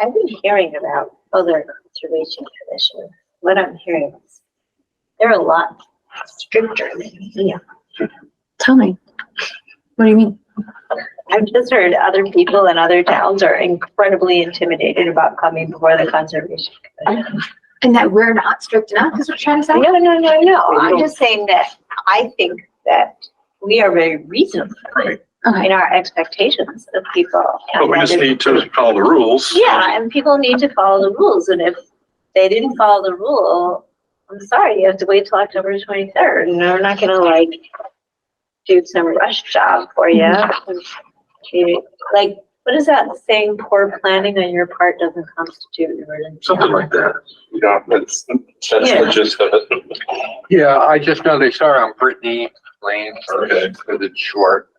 I've been hearing about other conservation commissions. What I'm hearing is they're a lot stricter than here. Tell me. What do you mean? I've just heard other people in other towns are incredibly intimidated about coming before the conservation commission. And that we're not strict enough is what you're trying to say? No. I'm just saying that I think that we are very reasonable Okay. in our expectations of people. But we just need to follow the rules. Yeah, and people need to follow the rules, and if they didn't follow the rule, I'm sorry, you have to wait till October 23rd, and they're not gonna like do some rush job for you. Like, what is that saying, poor planning on your part doesn't constitute an emergency? Something like that. Yeah, that's Yeah. the gist of it. yeah, I just know they start on Brittany Lane first, because it's short,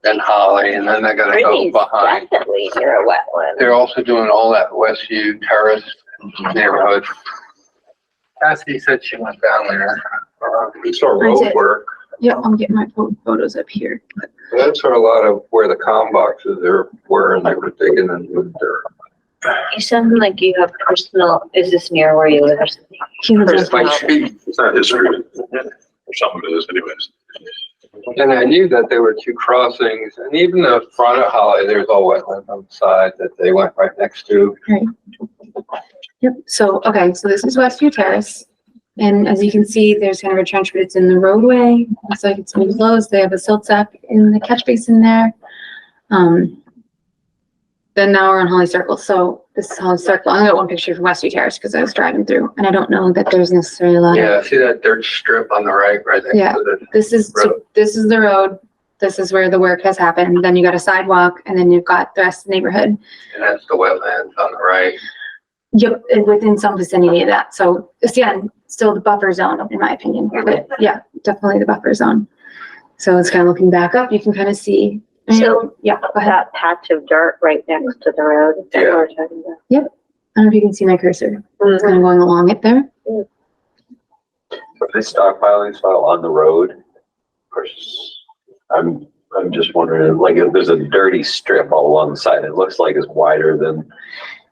then Holly, and then they're gonna go Brittany's behind. definitely near a wetland. They're also doing all that Westview Terrace neighborhood. Cassidy said she went down there. We saw I road did. work. Yeah, I'm getting my photos up here. That's where a lot of where the com boxes were, and they were digging and moved there. You sound like you have personal, is this near where you live or something? He lives My up- street. It's not his street. Or something it is anyways. And I knew that there were two crossings, and even the front of Holly, there's all wetlands on the side that they went right next to. Yep, so, okay, so this is Westview Terrace. And as you can see, there's kind of a trench, but it's in the roadway. Looks like it's been closed. They have a silt sack in the catch basin there. Then now we're on Holly Circle. So this is Holly Circle. I got one picture from Westview Terrace because I was driving through, and I don't know that there's necessarily a lot of. Yeah, see that dirt strip on the right next Yeah. to the, This is, so this is the road. This is where the work has happened. Then you got a sidewalk, and then you've got the rest of the neighborhood. and that's the wetlands on the right. Yep, and within some vicinity of that. So it's, yeah, still the buffer zone, in my opinion. But yeah, definitely the buffer zone. So it's kind of looking back up, you can kind of see. So- Yeah, go ahead. That patch of dirt right next to the road that Yeah. we're talking about. I don't know if you can see my cursor. It's kind of going along it there. If they stockpiling soil on the road, of course, I'm I'm just wondering, like, if there's a dirty strip all along the side, it looks like it's wider than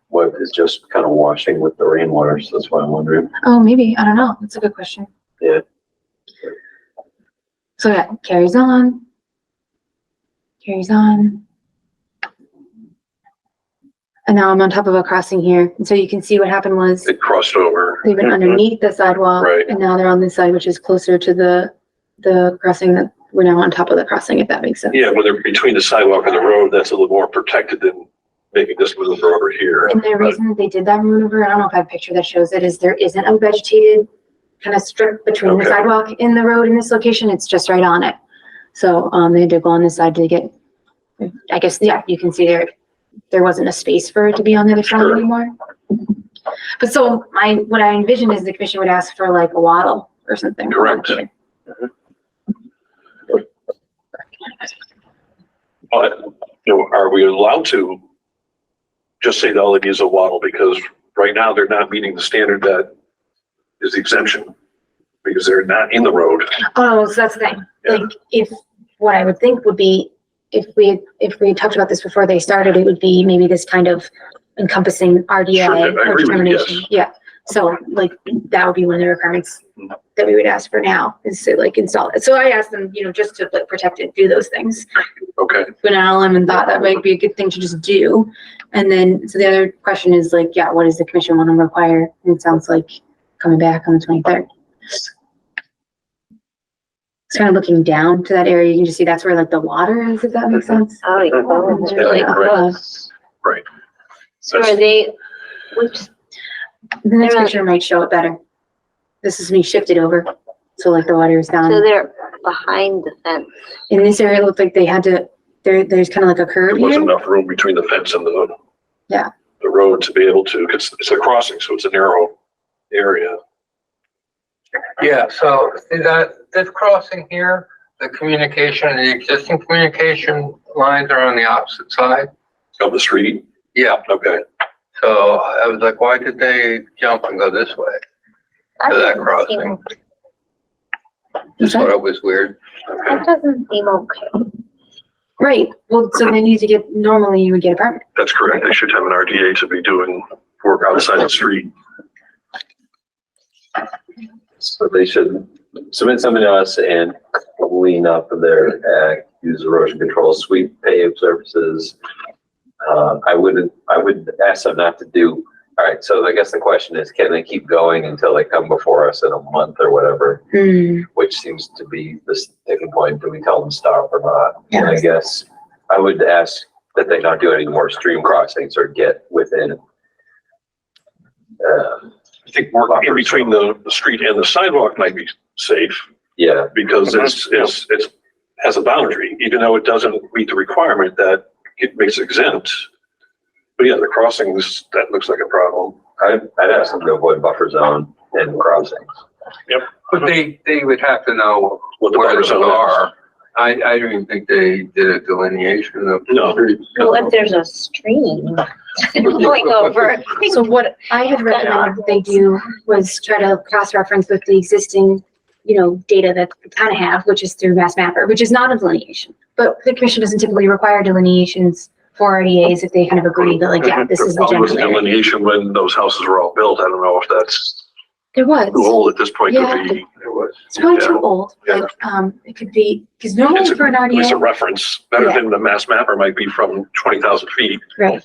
what is just kind of washing with the rainwater, so that's why I'm wondering. Oh, maybe, I don't know, that's a good question. Yeah. So yeah, carries on. Carries on. And now I'm on top of a crossing here, and so you can see what happened was It crossed over. they went underneath the sidewalk, Right. and now they're on this side, which is closer to the crossing that we're now on top of the crossing, if that makes sense. Yeah, when they're between the sidewalk and the road, that's a little more protected than making this maneuver over here. And the reason they did that maneuver, I don't know if I have a picture that shows it, is there isn't a vegetated kind of strip between the Okay. sidewalk and the road in this location, it's just right on it. So, they had to go on this side to get, I guess, yeah, you can see there wasn't a space for it to be on the other side Sure. anymore. But so what I envision is the commission would ask for like a wattle or something. Correct. But, are we allowed to just say that all they need is a wattle? Because right now they're not meeting the standard that is the exemption because they're not in the road. Oh, so that's the thing. Yeah. Like, what I would think would be, if we had talked about this before they started, it would be maybe this kind of encompassing RDA Sure, I or agree with you, determination. yes. Yeah. So like, that would be one of the requirements that we would ask for now, is to like install it. So I asked them, just to like protect it, do those things. Okay. Went out on a limb and thought that might be a good thing to just do. And then, so the other question is like, yeah, what does the commission want to require? And it sounds like coming back on the 23rd. It's kind of looking down to that area. You can just see that's where like the water is, if that makes sense. Oh, yeah. Oh, it's really Yeah, right. close. Right. So are they, which, The next They're- picture might show it better. This is me shifted over. So like the water is so down. they're behind the fence. In this area, it looked like they had to, there's kind of like a curve There wasn't here. enough room between the fence and the Yeah. the road to be able to, because it's a crossing, so it's a narrow area. Yeah, so see this crossing here, the existing communication lines are on the opposite side. Of the street. Yeah, Okay. so I was like, why did they jump and go this way? That To that doesn't crossing. seem- Just thought it was weird. That doesn't seem okay. Right. Well, so they need to get, normally you would get a permit. That's correct. They should have an RDA to be doing work outside the street. So they should submit something to us and clean up their act, use erosion control, sweep paved surfaces. I would ask them not to do, all right, so I guess the question is, can they keep going until they come before us in a month or whatever? Which seems to be the sticking point. Do we tell them stop or not? And I guess I would ask that they not do any more stream crossings or get within. I think work in between the street and the sidewalk might be safe Yeah, because it has a boundary, even though it doesn't meet the requirement that it makes it exempt. But yeah, the crossings, that looks like a problem. I'd ask them to avoid buffer zone and crossings. But they would have to know What the where buffer those zone is. are. I don't even think they did a delineation of. No. Well, if there's a stream going over. So what I had recommended they do was try to cross-reference with the existing, data that we kind of have, which is through Mass Mapper, which is not a delineation. But the commission doesn't typically require delineations for RDAs if they kind of agree that like, yeah, this is the problem with general area. delineation when those houses were all built. I don't know if that's There was. too old at this point to Yeah. be. It's probably Yeah. too old, but, it could be, because normally It's for an at least a RDA, reference, better Yeah. than the mass mapper might be from 20,000 feet. right?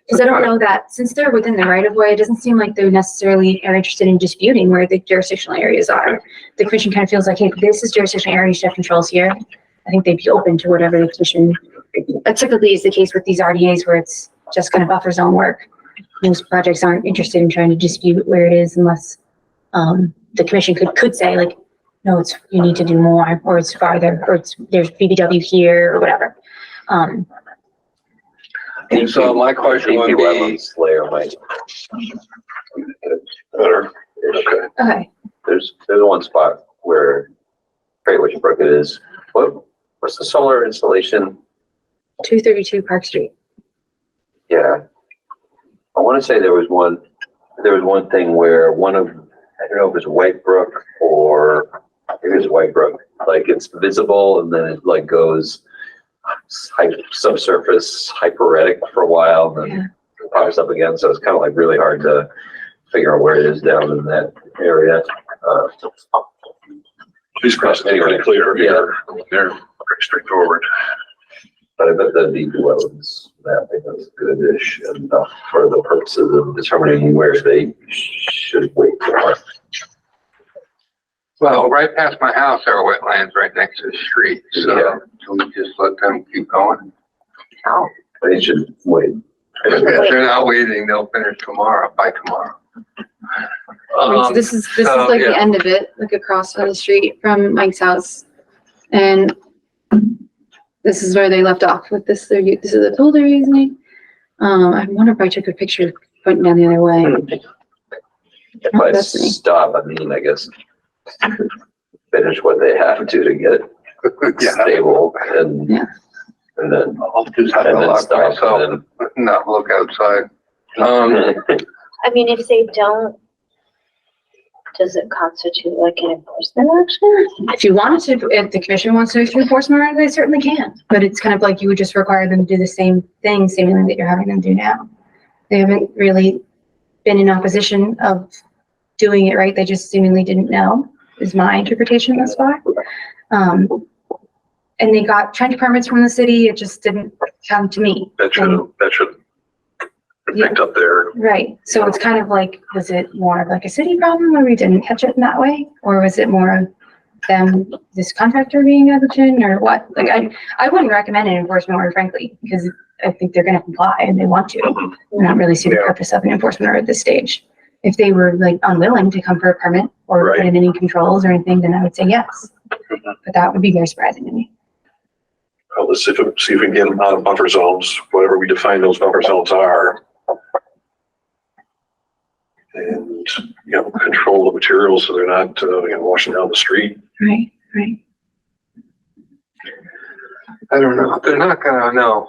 Because I don't know that, since they're within the right of way, it doesn't seem like they necessarily are interested in disputing where the jurisdictional areas are. The commission kind of feels like, hey, this is jurisdictional area, you should have controls here. I think they'd be open to whatever the commission, typically is the case with these RDAs where it's just kind of buffer zone work. Most projects aren't interested in trying to dispute where it is unless, the commission could say like, no, you need to do more, or it's farther, or there's BBW here, or whatever. And so my question would be, wetlands layer might. Better. Okay. Okay, There's one spot where, forget which brook it is. What's the solar installation? 232 Park Street. Yeah. I want to say there was one thing where I don't know if it's White Brook or maybe it's White Brook, like it's visible and then it like goes subsurface hyperetic for a while, then it pops up again. So it's kind of like really hard to figure out where it is down in that area. These crossings are pretty clear. Yeah. They're pretty straightforward. But I bet the deep wells mapping is good-ish enough for the purposes of determining where they should wait for. Well, right past my house, there are wetlands right next to the street, so we just let them keep going. They should wait. If they're not waiting, they'll finish tomorrow, by tomorrow. So this is like the end of it, like across from the street from Mike's house. And this is where they left off with this. This is the tool they're using. I wonder if I took a picture pointing down the other way. If I stop, I mean, I guess finish what they have to get stable and then I'll just have to lock myself and not look outside. I mean, if they don't, does it constitute like an enforcement action? If you wanted to, if the commission wants to issue enforcement order, they certainly can. But it's kind of like you would just require them to do the same thing, seemingly that you're having them do now. They haven't really been in opposition of doing it right. They just seemingly didn't know, is my interpretation thus far. And they got trench permits from the city. It just didn't come to me. That should be picked up there. Right. So it's kind of like, was it more of like a city problem where we didn't catch it in that way? Or was it more of them, this contractor being negligent or what? Like, I wouldn't recommend an enforcement order, frankly, because I think they're going to comply and they want to. I not really see the purpose of an enforcement order at this stage. If they were like unwilling to come for a permit or put in any controls or anything, then I would say yes. But that would be very surprising to me. Well, let's see if we can get them out of buffer zones, whatever we define those buffer zones are. And, control the materials so they're not, washing down the street. Right, right. I don't know. They're not gonna know.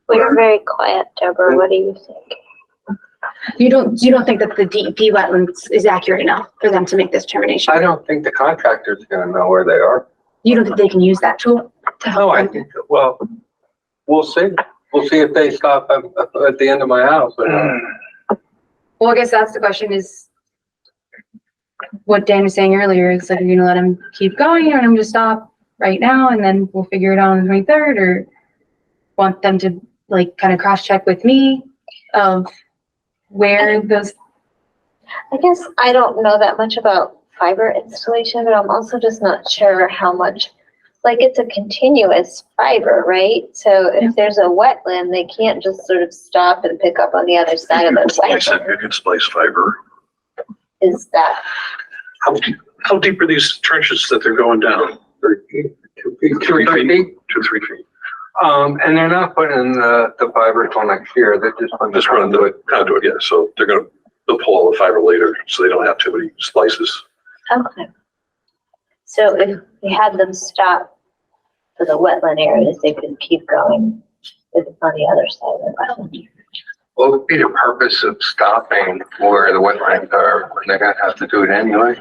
We're very quiet, Deborah. What do you think? You don't think that the DEP wetlands is accurate enough for them to make this determination? I don't think the contractor's gonna know where they are. You don't think they can use that tool? No, I think, well, we'll see. We'll see if they stop at the end of my house. Well, I guess that's the question is what Dan was saying earlier is like, are you gonna let him keep going or him to stop right now and then we'll figure it out on the 23rd, or want them to like kind of cross check with me of where those. I guess I don't know that much about fiber installation, but I'm also just not sure how much, like it's a continuous fiber, right? So if there's a wetland, they can't just sort of stop and pick up on the other side of the fiber. You can splice fiber. Is that? How deep are these trenches that they're going down? 3 feet, 2 feet, 3 feet. 2-3 feet. And they're not putting in the fiber till next year. They're just Running the conduit, yeah. So they'll pull all the fiber later, so they don't have too many splices. Okay. So if we had them stop for the wetland areas, they could keep going on the other side of the wetland. What would be the purpose of stopping where the wetlands are when they're gonna have to do it anyway?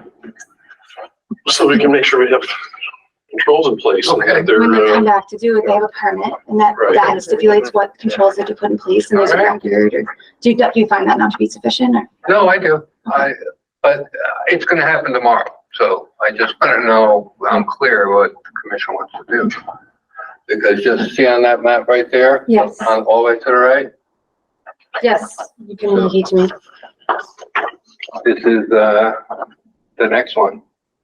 So we can make sure we have controls in place. Okay. And they're, When they come back to do it, they have a permit and that stipulates what controls they have to put in place and there's a record, or do you find that not to be sufficient? Or? No, I do. But it's gonna happen tomorrow. So I just want to know, I'm clear what the commission wants to do. Because just see on that map right there? Yes. On all the way to the right? Yes, you can indicate to me. This is, the next one,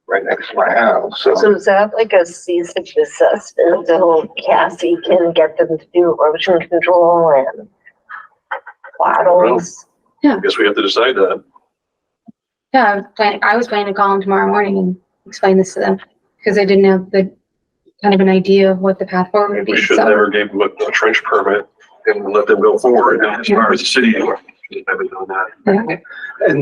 right next to my house, so. So is that like a cease and desist, and the whole Cassie can get them to do erosion control and wattles? I guess we have to decide that. Yeah, I was planning to call them tomorrow morning and explain this to them because I didn't have the kind of an idea of what the path forward would be. We should never give them a trench permit and let them go forward. And as far as the city, we haven't done that. And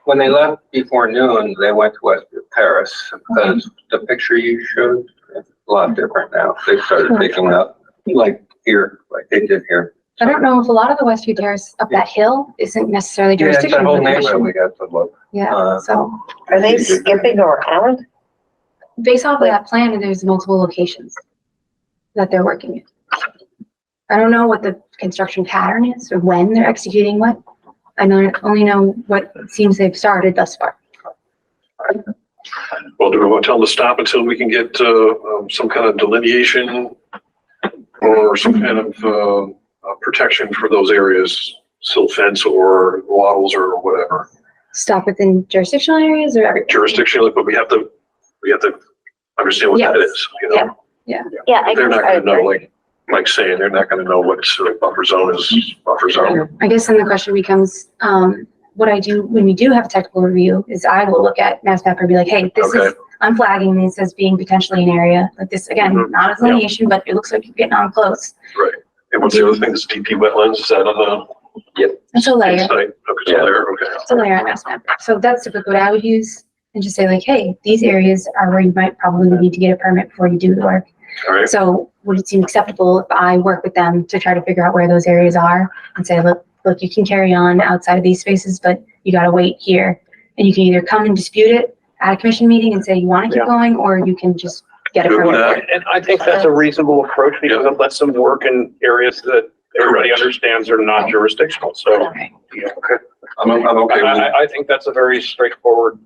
when they left before noon, they went to Westview Terrace because the picture you showed is a lot different now. They started picking up like here, like they did here. I don't know if a lot of the Westview Terrace up that hill isn't necessarily Yeah, it's jurisdiction. that whole of the neighborhood commission. we got to look. Yeah, so Are they skipping around? based off of that plan, there's multiple locations. that they're working in. I don't know what the construction pattern is or when they're executing what. I only know what seems they've started thus far. Well, do we want to tell them to stop until we can get some kind of delineation or some kind of protection for those areas, silt fence or wattles or whatever? Stop within jurisdictional areas or everywhere? Jurisdictional, but we have to understand what that Yes. is, you know? Yeah, I They're guess not I gonna know, agree. like Mike's saying, they're not gonna know what buffer zone is buffer zone. I guess then the question becomes, what I do when we do have a technical review is I will look at Mass Mapper and be like, hey, this is, Okay. I'm flagging this as being potentially an area like this, again, Mhm. not a delineation, but it looks like you're getting on close. Right. And what's the other thing, this DP wetlands, is that on It's a the layer, site? Okay, so Yeah. there, okay. it's a layer on Mass Mapper. So that's typically what I would use and just say like, hey, these areas are where you might probably need to get a permit before you do the work. All right, So would it seem acceptable if I work with them to try to figure out where those areas are and say, look, you can carry on outside of these spaces, but you gotta wait here. And you can either come and dispute it at a commission meeting and say you wanna keep Yeah. going, or you can just get a Good with permit. that. for it. And I think that's a reasonable approach because it lets them work in areas that everybody Correct. understands are not jurisdictional. So, Right. yeah, I'm okay with it. I think that's a very straightforward,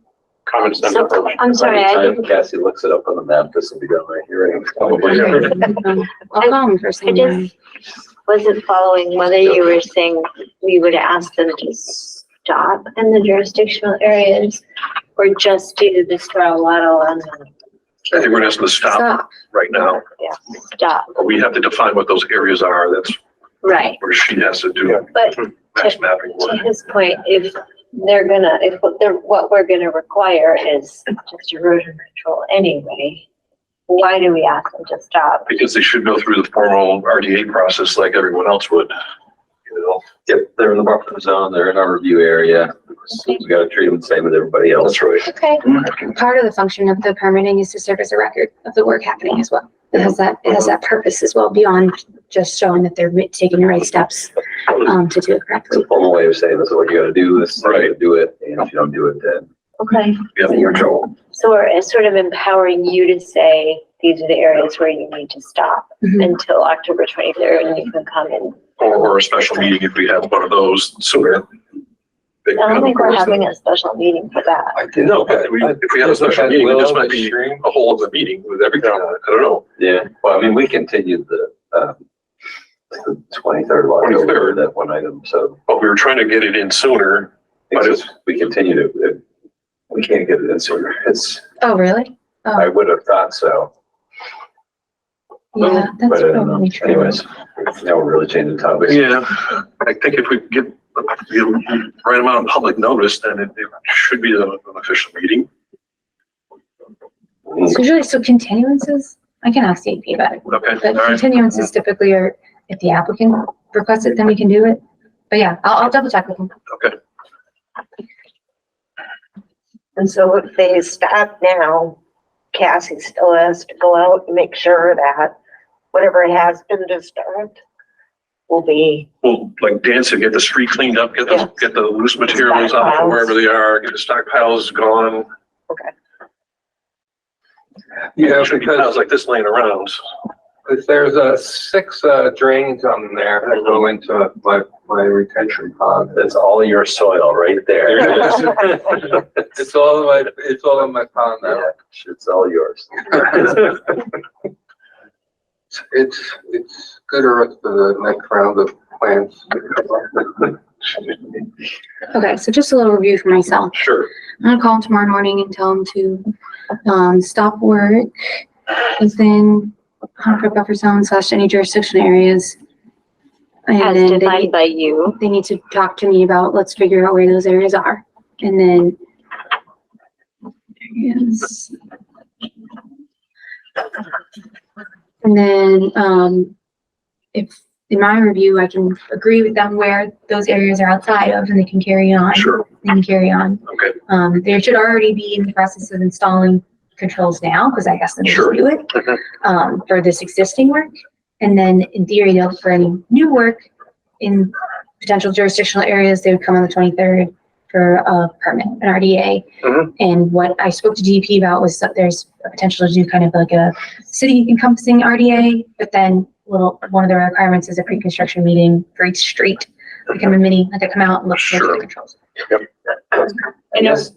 common sense So, approach. I'm sorry, By the I time didn't, Cassie looks it up on the map, this will be done right here. Probably, yeah. I'll call them first I thing in the morning. just wasn't following whether you were saying we would ask them to stop in the jurisdictional areas or just do the straw wattle and I think we're asking to stop Stop. right now. stop. But we have to define what those areas are. That's Right, where she has to do but mass mapping to work. his point, if what we're gonna require is just erosion control anyway, why do we ask them to stop? Because they should go through the formal RDA process like everyone else would, you know? Yep, they're in the buffer zone, they're in our review area. So we gotta treat them the same as everybody else. That's right. Okay, Part of the function of the permitting is to serve as a record of the work happening as well. It has that purpose as well, beyond just showing that they're taking the right steps, to do it It's correctly. a formal way of saying this is what you gotta do, this is how you do it, and if you don't do it, then okay. you're in trouble. So we're sort of empowering you to say, these are the areas where you need to stop Mhm. until October 23rd, and you can come in. Or a special meeting if we have one of those sooner. I don't think we're having a special meeting for that. No, but if we have a special meeting, it just might be a whole other meeting with everything on it. I don't know. Yeah, well, I mean, we continued the 23rd of October, 23rd. that one item, so But we were trying to get it in sooner. it's just, we continue to, we can't get it in sooner. It's, Oh, really? I would have thought so, Yeah, but that's I don't know. probably true. Anyways, now we're really changing topics. Yeah, I think if we get the right amount of public notice, then it should be an official meeting. So usually, so continuances, I can ask the AP about it, Okay, all but right. continuances typically are, if the applicant requests it, then we can do it. But yeah, I'll double check with them. Okay, And so if they stop now, Cassie still has to go out and make sure that whatever has been disturbed will be, well, like Dan said, get the street cleaned up, get the loose materials out from wherever they are, get the stockpiles gone. okay. Yeah, There should be because piles like this laying around. if there's 6 drains on there that go into my retention pond. That's all your soil right there. It's all in my pond now. Yeah, it's all yours. It's good earth for the next round of plants. Okay, so just a little review for myself. Sure. I'm gonna call them tomorrow morning and tell them to stop work within 100-foot buffer zone / any jurisdiction areas. And As then defined by you. they need to talk to me about, let's figure out where those areas are. And then areas. And then, if in my review, I can agree with them where those areas are outside of and they can carry on. Sure. They can carry on. Okay. They should already be in the process of installing controls now, because I guess they Sure. just do it, for this existing work. And then in theory, they'll, for any new work in potential jurisdictional areas, they would come on the 23rd for a permit, an RDA. Mhm. And what I spoke to DEP about was that there's a potential to do kind of like a city encompassing RDA, but then one of the requirements is a pre-construction meeting for each street. Like a mini, like I come out and look for the controls. I guess,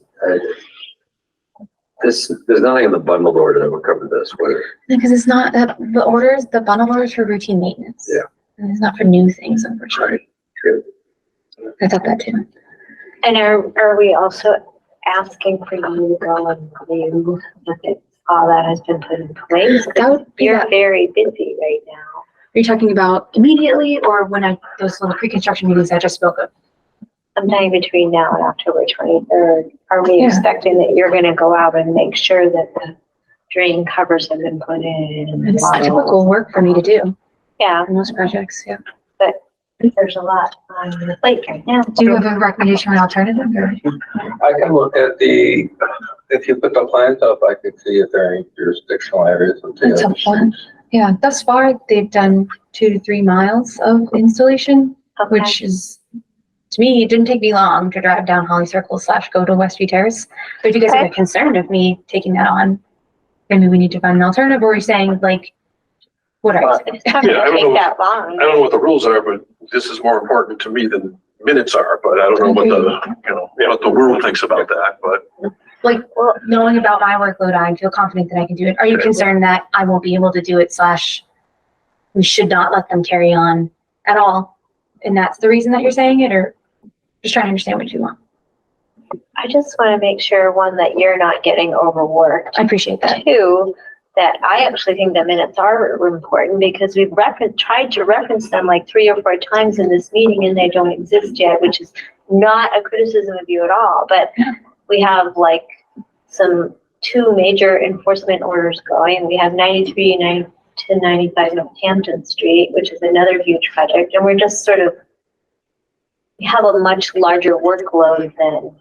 there's nothing in the bundled order that would cover this, where, Because it's not that the bundle orders for routine maintenance. Yeah. And it's not for new things, unfortunately. Good. I thought that too. And are we also asking for you to go and review if all that has been put in place? That would be You're that. very busy right now. Are you talking about immediately or when those little pre-construction meetings I just spoke of? Sometime between now and October 23rd, are we Yeah. expecting that you're gonna go out and make sure that the drain covers have been put in? And It's blah, blah, typical work for me to do Yeah, in most projects, yeah. there's a lot on your plate right now. Do you have a recommendation for an alternative or? I can look at if you put the plans up, I could see if there are any jurisdictional areas of the That's other helpful. streets. Yeah, thus far, they've done 2 to 3 miles of installation, Okay. which is, to me, it didn't take me long to drive down Holly Circle / go to Westview Terrace. But if you guys Okay. are concerned of me taking that on, maybe we need to find an alternative, or are you saying like, what are you saying? It's not Yeah, I gonna don't take know. that long. I don't know what the rules are, but this is more important to me than minutes are, but I don't know what what the world thinks about that, but. Like, well, knowing about my workload, I feel confident that I can do it. Are you Okay. concerned that I won't be able to do it / we should not let them carry on at all? And that's the reason that you're saying it, or just trying to understand what you want? I just wanna make sure, one, that you're not getting overworked. I appreciate that. Two, that I actually think that minutes are important because we've tried to reference them like 3 or 4 times in this meeting and they don't exist yet, which is not a criticism of you at all, but we have like 2 major enforcement orders going. We have 93 to 95 Northampton Street, which is another huge project, and we're just we have a much larger workload than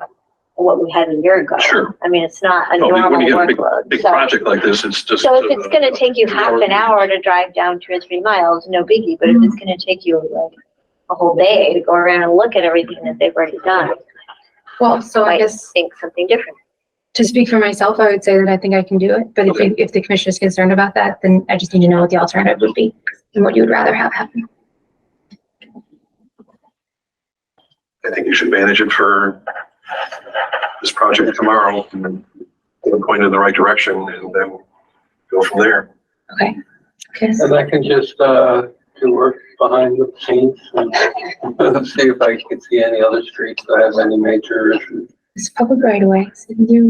what we had a year ago. Sure. I mean, it's not a When normal you get a workload. big So- project like this, it's just. So if it's gonna take you half an hour to drive down 2 or 3 miles, no biggie, but if it's gonna take you like a whole day to go around and look at everything that they've already done, Well, so I might guess think something different. to speak for myself, I would say that I think I can do it. But if the commission is concerned about that, then I just need to know what the alternative would be and what you would rather have happen. I think you should manage it for this project tomorrow and then point in the right direction and then go from there. Okay. Okay. And I can just, do work behind the scenes and see if I can see any other streets that have any major issues. It's public right away.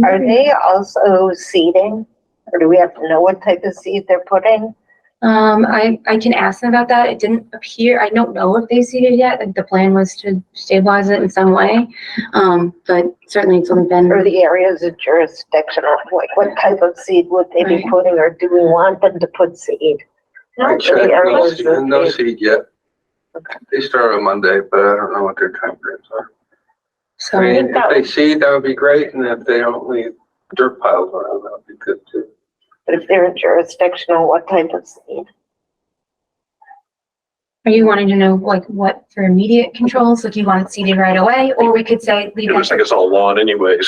Are they also seeding? Or do we have to know what type of seed they're putting? I can ask them about that. It didn't appear, I don't know if they seeded yet. Like the plan was to stabilize it in some way. But certainly it's only been. Or the areas of jurisdictional, like what type of seed would they be Right. putting, or do we want them to put seed? I Not checked, the areas of no seed. seed yet. They start on Monday, but I don't know what their time frames are. So I mean, if they seed, that would be great, and if they don't leave dirt piles around, that would be good too. But if they're jurisdictional, what type of seed? are you wanting to know like what for immediate controls? Like you want it seeded right away, or we could say leave It looks it. like it's all lawn anyways,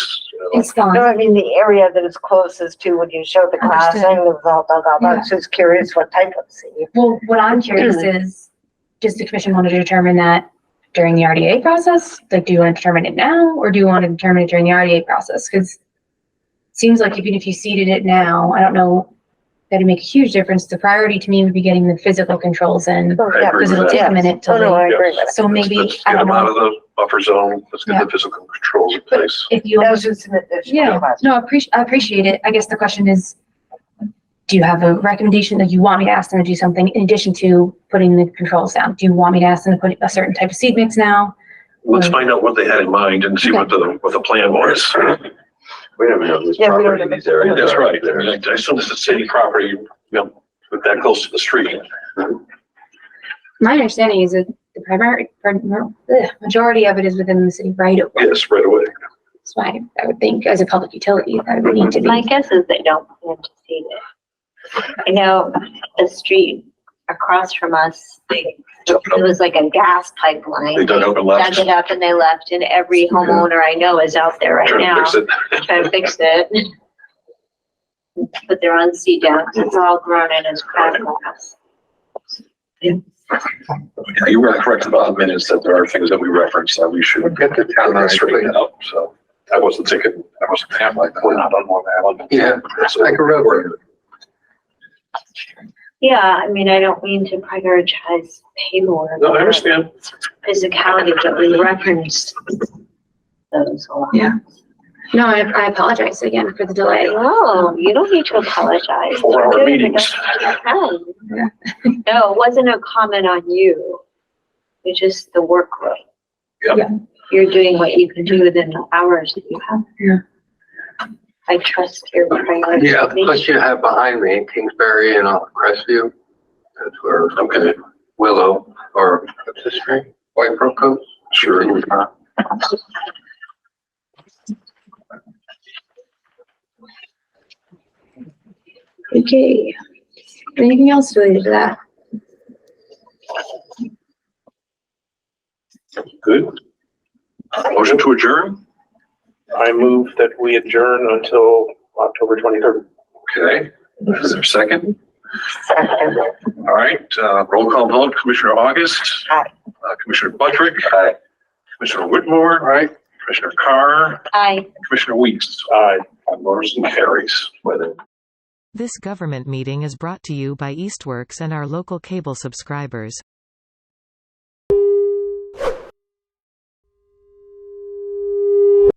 It's No, gone. I mean, the area that is closest to when you show the Understood. glassing, the blah, blah, blah, Yeah. I'm just curious what type of seed. Well, what I'm curious is, does the commission want to determine that during the RDA process? Like, do you want to determine it now, or do you want to determine it during the RDA process? Because it seems like even if you seeded it now, I don't know, that'd make a huge difference. The priority to me would be getting the physical controls in, Oh, I yeah, agree because it'll with take that. a minute to Oh, no, leave. I agree with that. So maybe, Let's I get don't them out of know, the buffer zone. Let's get Yeah. the physical controls in but place. if you, That was just an additional yeah, question. no, I appreciate it. I guess the question is, do you have a recommendation that you want me to ask them to do something in addition to putting the controls down? Do you want me to ask them to put a certain type of seed mix now? Let's find out what they had in mind and see what the plan was. we don't even know whose Yeah, we don't property know. these areas That's are. right. I mean, I assume this is city property, with that close to the street. My understanding is that the majority of it is within the city right away. Yes, right away. That's why I would think as a public utility, that would need to My be. guess is they don't plan to seed it. I know the street across from us, they It was like a gas pipeline. They dug up and left. Dug it up and they left, and every homeowner I know is out there right Trying to now fix it. trying to fix it. But they're on CDAC, it's all grown in as crab grass. Yeah, you were correct about minutes that there are things that we reference that we should Get the town get straightened straightened out. So I wasn't thinking like that. We're not on Long Island. Yeah, That's like a road. Yeah, I mean, I don't mean to prioritize paperwork. No, I understand. Physicality, but we referenced those a lot. Yeah. No, I apologize again for the delay. No, you don't need to apologize. 4-hour You're doing the meetings. best you can. No, it wasn't a comment on you. It's just the workload. Yep. You're doing what you can do within the hours that you have. Yeah. I trust your priority. Yeah, the place you have behind me, Kingsbury and Crestview, that's where, okay, Willow, or what's this street? White Brook goes? Sure. Okay. Anything else related to that? Good. Motion to adjourn? I move that we adjourn until October 23rd. Okay. Is there a second? All right, roll call vote. Commissioner August. Aye. Commissioner Buttrick. Aye. Commissioner Whitmore. Right. Commissioner Carr. Commissioner Weeks. Aye. Motion carries. This government meeting is brought to you by Eastworks and our local cable subscribers.